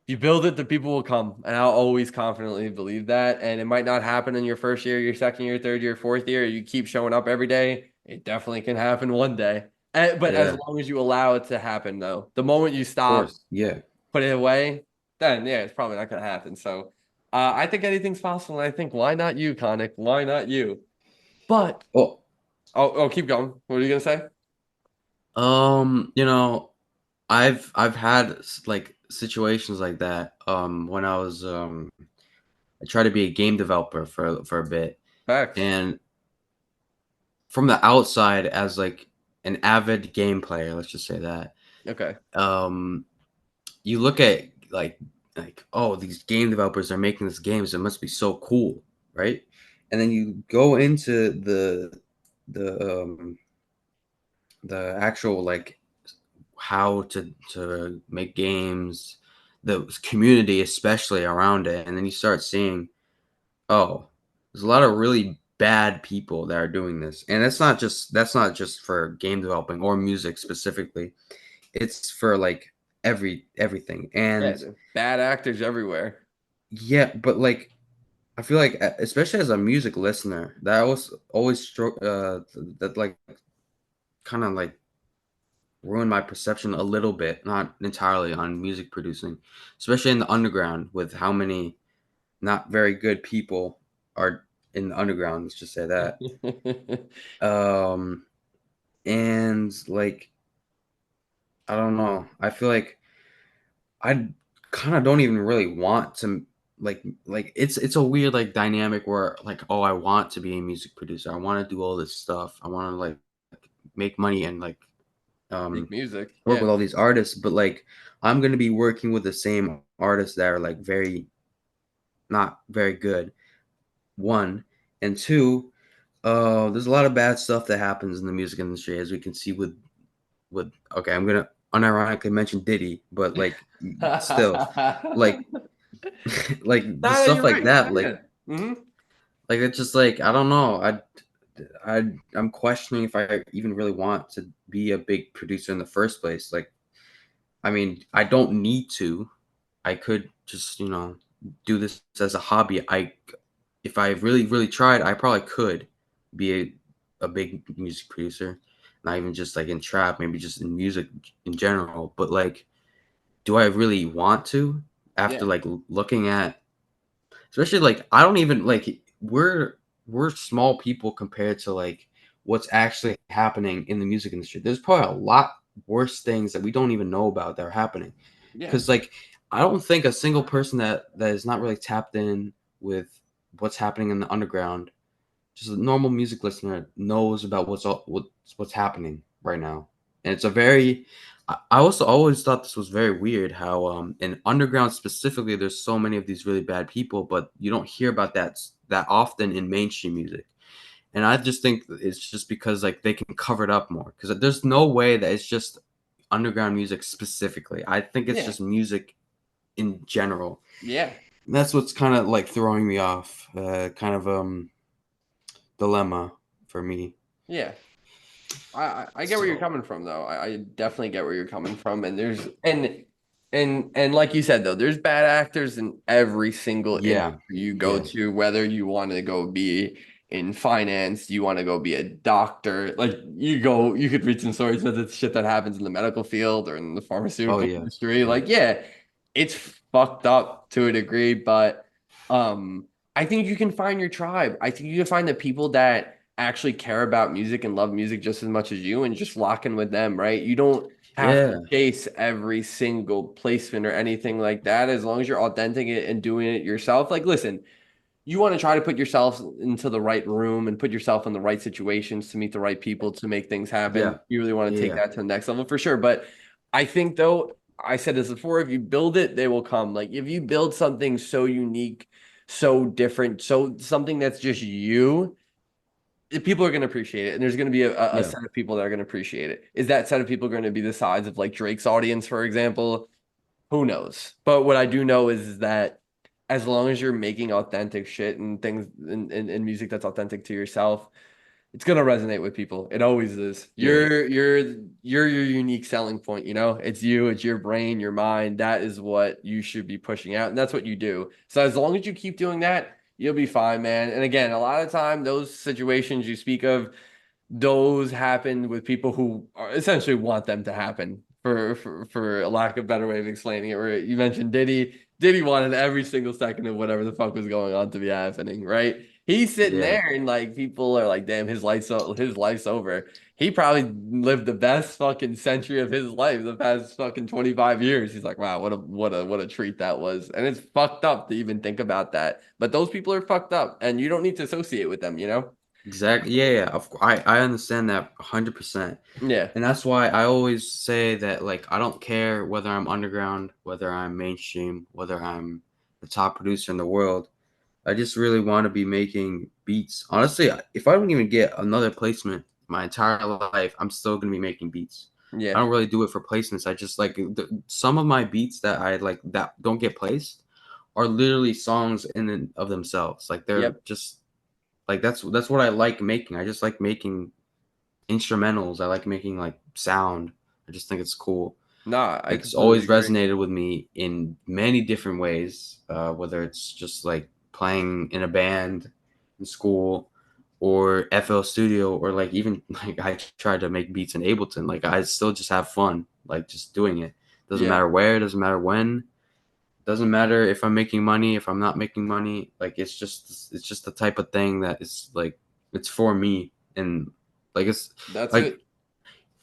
[SPEAKER 1] you build it, the people will come. And I'll always confidently believe that. And it might not happen in your first year, your second year, third year, fourth year. You keep showing up every day. It definitely can happen one day. But as
[SPEAKER 2] Yeah, of
[SPEAKER 1] long as you allow it to happen, though, the moment you stop,
[SPEAKER 2] course. Yeah,
[SPEAKER 1] put it away, then yeah, it's probably not gonna happen. So I think anything's possible. And I think why not you, Conic? Why not you? But
[SPEAKER 2] well,
[SPEAKER 1] keep going. What are you gonna say?
[SPEAKER 2] you know, I've had like situations like that. When I was I tried to be a game developer for a bit,
[SPEAKER 1] Facts.
[SPEAKER 2] and from the outside, as like an avid game player, let's just say that,
[SPEAKER 1] Okay.
[SPEAKER 2] um, you look at like oh, these game developers are making these games, it must be so cool, right? And then you go into the the actual like how to make games, the community especially around it, and then you start seeing, oh, there's a lot of really bad people that are doing this, and that's not just for game developing or music specifically. It's for like everything,
[SPEAKER 1] Yeah,
[SPEAKER 2] and
[SPEAKER 1] the bad actors everywhere.
[SPEAKER 2] yeah, but like I feel like especially as a music listener, that was always that like kind of like ruined my perception a little bit, not entirely, on music producing, especially in the underground with how many not very good people are in the underground. Let's just say that. Um, and like I don't know. I feel like I kind of don't even really want to like it's a weird like dynamic where like, oh, I want to be a music producer. I want to do all this stuff. I want to like make money and like
[SPEAKER 1] Make
[SPEAKER 2] um
[SPEAKER 1] music.
[SPEAKER 2] work
[SPEAKER 1] Yeah.
[SPEAKER 2] with all these artists, but like I'm gonna be working with the same artists that are like very not very good. One and two, there's a lot of bad stuff that happens in the music industry, as we can see with okay, I'm gonna unironically mention Diddy, but like still, like like the
[SPEAKER 1] Nah,
[SPEAKER 2] stuff
[SPEAKER 1] you're
[SPEAKER 2] like
[SPEAKER 1] right.
[SPEAKER 2] that,
[SPEAKER 1] Yeah. Hmm.
[SPEAKER 2] like it's just like I don't know, I'm questioning if I even really want to be a big producer in the first place. Like, I mean, I don't need to. I could just, do this as a hobby. If I really, really tried, I probably could be a big music producer, not even just like in trap, maybe just in music in general. But like, do I really want to? After
[SPEAKER 1] Yeah.
[SPEAKER 2] like looking at, especially like, I don't even like we're small people compared to like what's actually happening in the music industry. There's probably a lot worse things that we don't even know about that are happening.
[SPEAKER 1] Yeah.
[SPEAKER 2] Because like I don't think a single person that is not really tapped in with what's happening in the underground, just a normal music listener, knows about what's happening right now. And it's a very I also always thought this was very weird how in underground specifically there's so many of these really bad people, but you don't hear about that often in mainstream music. And I just think it's just because like they can cover it up more, because there's no way that it's just underground music specifically. I think it's
[SPEAKER 1] Yeah.
[SPEAKER 2] just music in general.
[SPEAKER 1] Yeah.
[SPEAKER 2] And that's what's kind of like throwing me off. Kind of dilemma for me.
[SPEAKER 1] Yeah. I get where you're
[SPEAKER 2] So
[SPEAKER 1] coming from though. I definitely get where you're coming from. And there's and like you said though, there's bad actors in every single industry
[SPEAKER 2] yeah,
[SPEAKER 1] you go
[SPEAKER 2] yeah,
[SPEAKER 1] to, whether you want to go be in finance, you want to go be a doctor, like you could read some stories about the shit that happens in the medical field or in the
[SPEAKER 2] oh
[SPEAKER 1] pharmaceutical
[SPEAKER 2] yeah,
[SPEAKER 1] industry.
[SPEAKER 2] yeah,
[SPEAKER 1] Like, yeah, it's fucked up to a degree, but I think you can find your tribe. I think you can find the people that actually care about music and love music just as much as you and just lock in with them, right? You don't have to
[SPEAKER 2] yeah,
[SPEAKER 1] chase every single placement or anything like that as long as you're authentic and doing it yourself. Like, listen, you want to try to put yourself into the right room and put yourself in the right situations to meet the right people to make things happen.
[SPEAKER 2] yeah,
[SPEAKER 1] You really want to take
[SPEAKER 2] yeah,
[SPEAKER 1] that to the next level for sure. But I think though, I said this before, if you build it, they will come. Like if you build something so unique, so different, so something that's just you, people are going to appreciate it. And there's going to be a
[SPEAKER 2] yeah,
[SPEAKER 1] set of people that are going to appreciate it. Is that set of people going to be the size of like Drake's audience, for example? Who knows? But what I do know is that as long as you're making authentic shit and things and music that's authentic to yourself, it's gonna resonate with people. It always is.
[SPEAKER 2] yeah,
[SPEAKER 1] You're your unique selling point, you know? It's you, it's your brain, your mind. That is what you should be pushing out, and that's what you do. So as long as you keep doing that, you'll be fine, man. And again, a lot of time those situations you speak of, those happen with people who are essentially want them to happen for a lack of better way of explaining it. Where you mentioned Diddy wanted every single second of whatever the fuck was going on to be happening, right? He's sitting
[SPEAKER 2] yeah,
[SPEAKER 1] there and like people are like, damn, his life's over. He probably lived the best fucking century of his life the past fucking 25 years. He's like, wow, what a treat that was. And it's fucked up to even think about that. But those people are fucked up and you don't need to associate with them, you know?
[SPEAKER 2] exactly. Yeah, yeah. I understand that 100%.
[SPEAKER 1] Yeah.
[SPEAKER 2] And that's why I always say that, like, I don't care whether I'm underground, whether I'm mainstream, whether I'm the top producer in the world. I just really want to be making beats. Honestly, if I don't even get another placement my entire life, I'm still gonna be making beats. I
[SPEAKER 1] Yeah.
[SPEAKER 2] don't really do it for placements. I just like some of my beats that I like that don't get placed are literally songs in and of themselves. Like they're
[SPEAKER 1] Yep.
[SPEAKER 2] just like that's what I like making. I just like making instrumentals. I like making like sound. I just think it's cool.
[SPEAKER 1] No, I
[SPEAKER 2] It's
[SPEAKER 1] completely
[SPEAKER 2] always
[SPEAKER 1] agree.
[SPEAKER 2] resonated with me in many different ways, whether it's just like playing in a band in school or FL Studio or like even like I tried to make beats in Ableton. Like I still just have fun, like just doing it. Doesn't
[SPEAKER 1] Yeah.
[SPEAKER 2] matter where, doesn't matter when, doesn't matter if I'm making money, if I'm not making money. Like it's just the type of thing that is like it's for me and like
[SPEAKER 1] That's
[SPEAKER 2] like
[SPEAKER 1] it.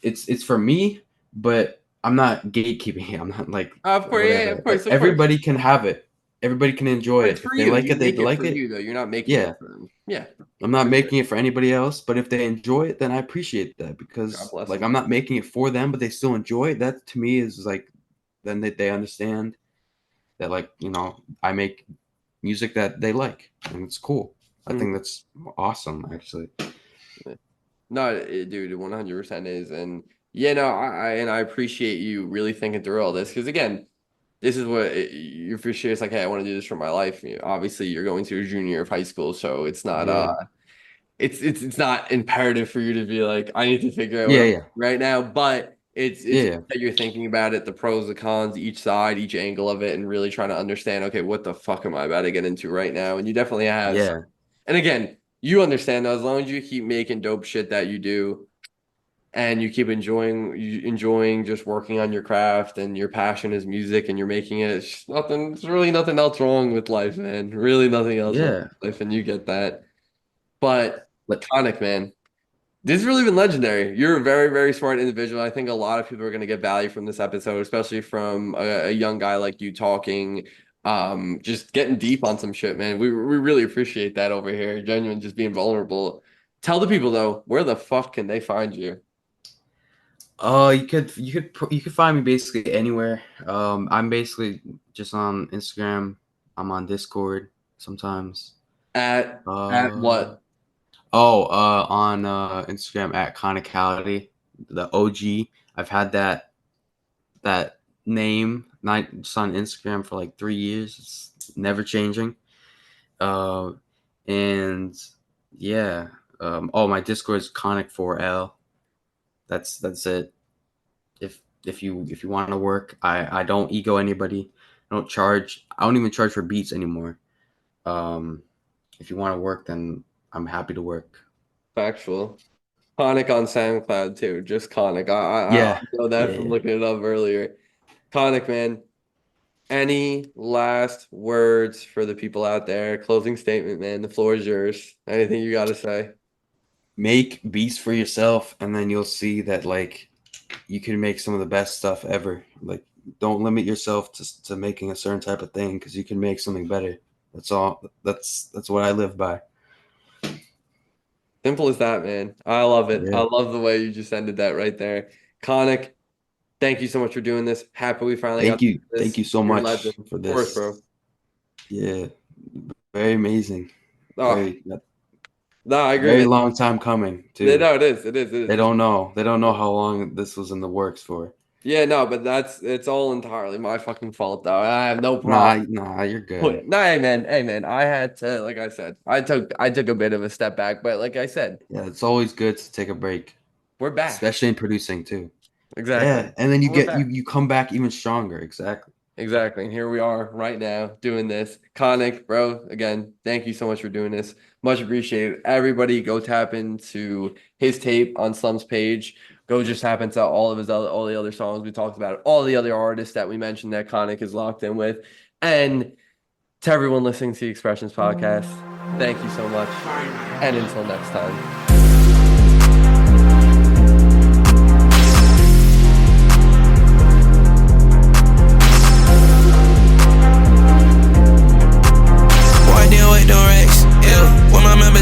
[SPEAKER 2] it's for me, but I'm not gatekeeping it. I'm not like
[SPEAKER 1] Of course, yeah,
[SPEAKER 2] whatever.
[SPEAKER 1] of
[SPEAKER 2] Like
[SPEAKER 1] course, of course.
[SPEAKER 2] everybody can have it. Everybody can enjoy
[SPEAKER 1] But it's
[SPEAKER 2] it.
[SPEAKER 1] for
[SPEAKER 2] If they
[SPEAKER 1] you.
[SPEAKER 2] like
[SPEAKER 1] You
[SPEAKER 2] it, they
[SPEAKER 1] make it for
[SPEAKER 2] like
[SPEAKER 1] you,
[SPEAKER 2] it.
[SPEAKER 1] though. You're not making
[SPEAKER 2] Yeah.
[SPEAKER 1] it for them. Yeah,
[SPEAKER 2] I'm not
[SPEAKER 1] for sure.
[SPEAKER 2] making it for anybody else, but if they enjoy it, then I appreciate that
[SPEAKER 1] God
[SPEAKER 2] because
[SPEAKER 1] bless
[SPEAKER 2] like
[SPEAKER 1] them.
[SPEAKER 2] I'm not making it for them, but they still enjoy it. That to me is like then they understand that like, I make music that they like and it's cool. I
[SPEAKER 1] Mhm.
[SPEAKER 2] think that's awesome actually.
[SPEAKER 1] Yeah. No, dude, it 100% is. And yeah, no, I appreciate you really thinking through all this because again, this is what you're for sure. It's like, hey, I want to do this for my life. Obviously, you're going to a junior year of high school, so it's not
[SPEAKER 2] Yeah.
[SPEAKER 1] it's not imperative for you to be like, I need to figure out what
[SPEAKER 2] Yeah,
[SPEAKER 1] I'm
[SPEAKER 2] yeah.
[SPEAKER 1] doing right now, but it's good
[SPEAKER 2] Yeah,
[SPEAKER 1] that you're thinking about it, the pros, the cons, each side, each angle of it, and really trying to understand, okay, what the fuck am I about to get into right now? And you definitely have.
[SPEAKER 2] yeah.
[SPEAKER 1] And again, you understand though, as long as you keep making dope shit that you do and you keep enjoying just working on your craft and your passion is music and you're making it, it's really nothing else wrong with life, man. Really nothing else wrong
[SPEAKER 2] Yeah.
[SPEAKER 1] with life, and you get that. But
[SPEAKER 2] Like
[SPEAKER 1] Conic, man. This has really been legendary. You're a very, very smart individual. I think a lot of people are going to get value from this episode, especially from a young guy like you talking, just getting deep on some shit, man. We really appreciate that over here. Genuine, just being vulnerable. Tell the people though, where the fuck can they find you?
[SPEAKER 2] you could find me basically anywhere. I'm basically just on Instagram. I'm on Discord sometimes.
[SPEAKER 1] At
[SPEAKER 2] Uh
[SPEAKER 1] what?
[SPEAKER 2] on Instagram at Conicality, the OG. I've had that name not just on Instagram for like 3 years. It's never changing. Uh, and yeah. My Discord is Conic4L. That's it. If you want to work, I don't ego anybody. I don't charge. I don't even charge for beats anymore. If you want to work, then I'm happy to work.
[SPEAKER 1] Factual. Conic on SoundCloud too. Just Conic. I
[SPEAKER 2] Yeah,
[SPEAKER 1] know that from
[SPEAKER 2] yeah.
[SPEAKER 1] looking it up earlier. Conic, man. Any last words for the people out there? Closing statement, man. The floor is yours. Anything you got to say?
[SPEAKER 2] Make beats for yourself, and then you'll see that like you can make some of the best stuff ever. Like, don't limit yourself to making a certain type of thing, because you can make something better. That's all. That's what I live by.
[SPEAKER 1] Simple as that, man. I love it. I
[SPEAKER 2] Yeah.
[SPEAKER 1] love the way you just ended that right there. Conic, thank you so much for doing this. Happy we finally got
[SPEAKER 2] Thank
[SPEAKER 1] to do
[SPEAKER 2] you. Thank
[SPEAKER 1] this.
[SPEAKER 2] you so
[SPEAKER 1] You're a
[SPEAKER 2] much
[SPEAKER 1] legend.
[SPEAKER 2] for
[SPEAKER 1] Of course,
[SPEAKER 2] this.
[SPEAKER 1] bro.
[SPEAKER 2] Yeah. Very amazing.
[SPEAKER 1] Oh,
[SPEAKER 2] Very
[SPEAKER 1] no, I agree,
[SPEAKER 2] very
[SPEAKER 1] man.
[SPEAKER 2] long time coming too.
[SPEAKER 1] No, it is. It is. It is.
[SPEAKER 2] They don't know. They don't know how long this was in the works for.
[SPEAKER 1] Yeah, no, but it's all entirely my fucking fault, though. I have no problem.
[SPEAKER 2] Nah, you're good.
[SPEAKER 1] No, hey man, I had to, like I said, I took a bit of a step back, but like I said,
[SPEAKER 2] Yeah, it's always good to take a break,
[SPEAKER 1] we're back.
[SPEAKER 2] especially in producing too.
[SPEAKER 1] Exactly.
[SPEAKER 2] Yeah, and then you
[SPEAKER 1] We're
[SPEAKER 2] get
[SPEAKER 1] back.
[SPEAKER 2] you come back even stronger. Exactly.
[SPEAKER 1] Exactly. And here we are right now doing this. Conic, bro, again, thank you so much for doing this. Much appreciated. Everybody go tap into his tape on Slum's page. Go just tap into all the other songs we talked about, all the other artists that we mentioned that Conic is locked in with. And to everyone listening to the Expressions podcast, thank you so much. And until next time.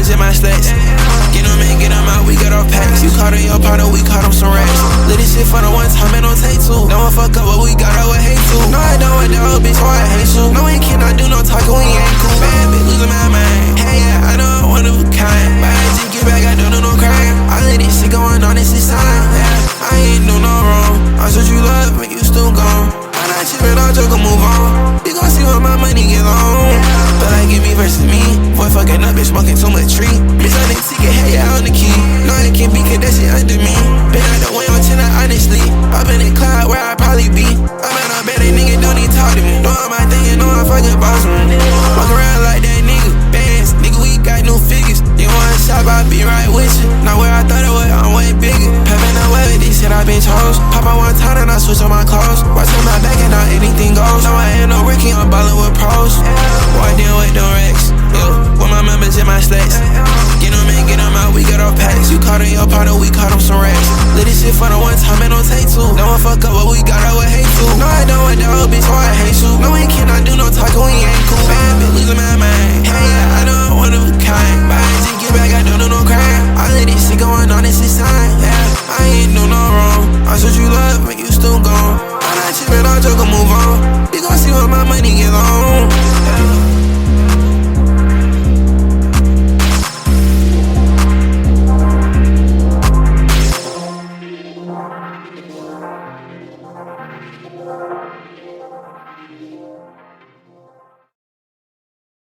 [SPEAKER 3] In my stacks. Get them in, get them out, we got our packs. You caught in your partner, we caught them some racks. Let this shit for the one time, and don't take two. Don't fuck up what we got, I would hate to. No, I don't want that whole bitch, why I hate you. No, we cannot do no talking, we ain't cool. Bad bitch, losing my mind. Hey, yeah, I know I'm one of a kind. But I just get back, I don't do no crime. I let this shit going on, this is time. Yeah, I ain't do no wrong. I said you love me, you still gone. I'm not tripping, I'll joke and move on. You gon' see when my money get long. But like, give me versus me. Boy, fucking up, bitch, smoking too much tree. Bitch, on the ticket, hey, yeah, on the key. No, it can't be, cause that shit under me. Been out the way on 10, honestly. I've been in cloud where I probably be. I'm at a better nigga, don't even talk to me. Doing my thing, you know I'm fucking boss, man. Walk around like that nigga. Bands, nigga, we got new figures. You want a shop, I'll be right with you. Not where I thought it was, I'm way bigger. Paving away with this shit, I been chose. Pop on one time and I switch on my clothes. Watch on my back and now anything goes. No, I ain't no Ricky, I'm ballin' with pros. Walked in with the Rex. With my members in my stacks. Get them in, get them out, we got our packs. You caught in your partner, we caught them some racks. Let this shit for the one time, and don't take two. Don't fuck up what we got, I would hate to. No, I don't want that whole bitch, why I hate you. No, we cannot do no talking, we ain't cool. Bad bitch, losing my mind. Hey, yeah, I know I'm one of a kind.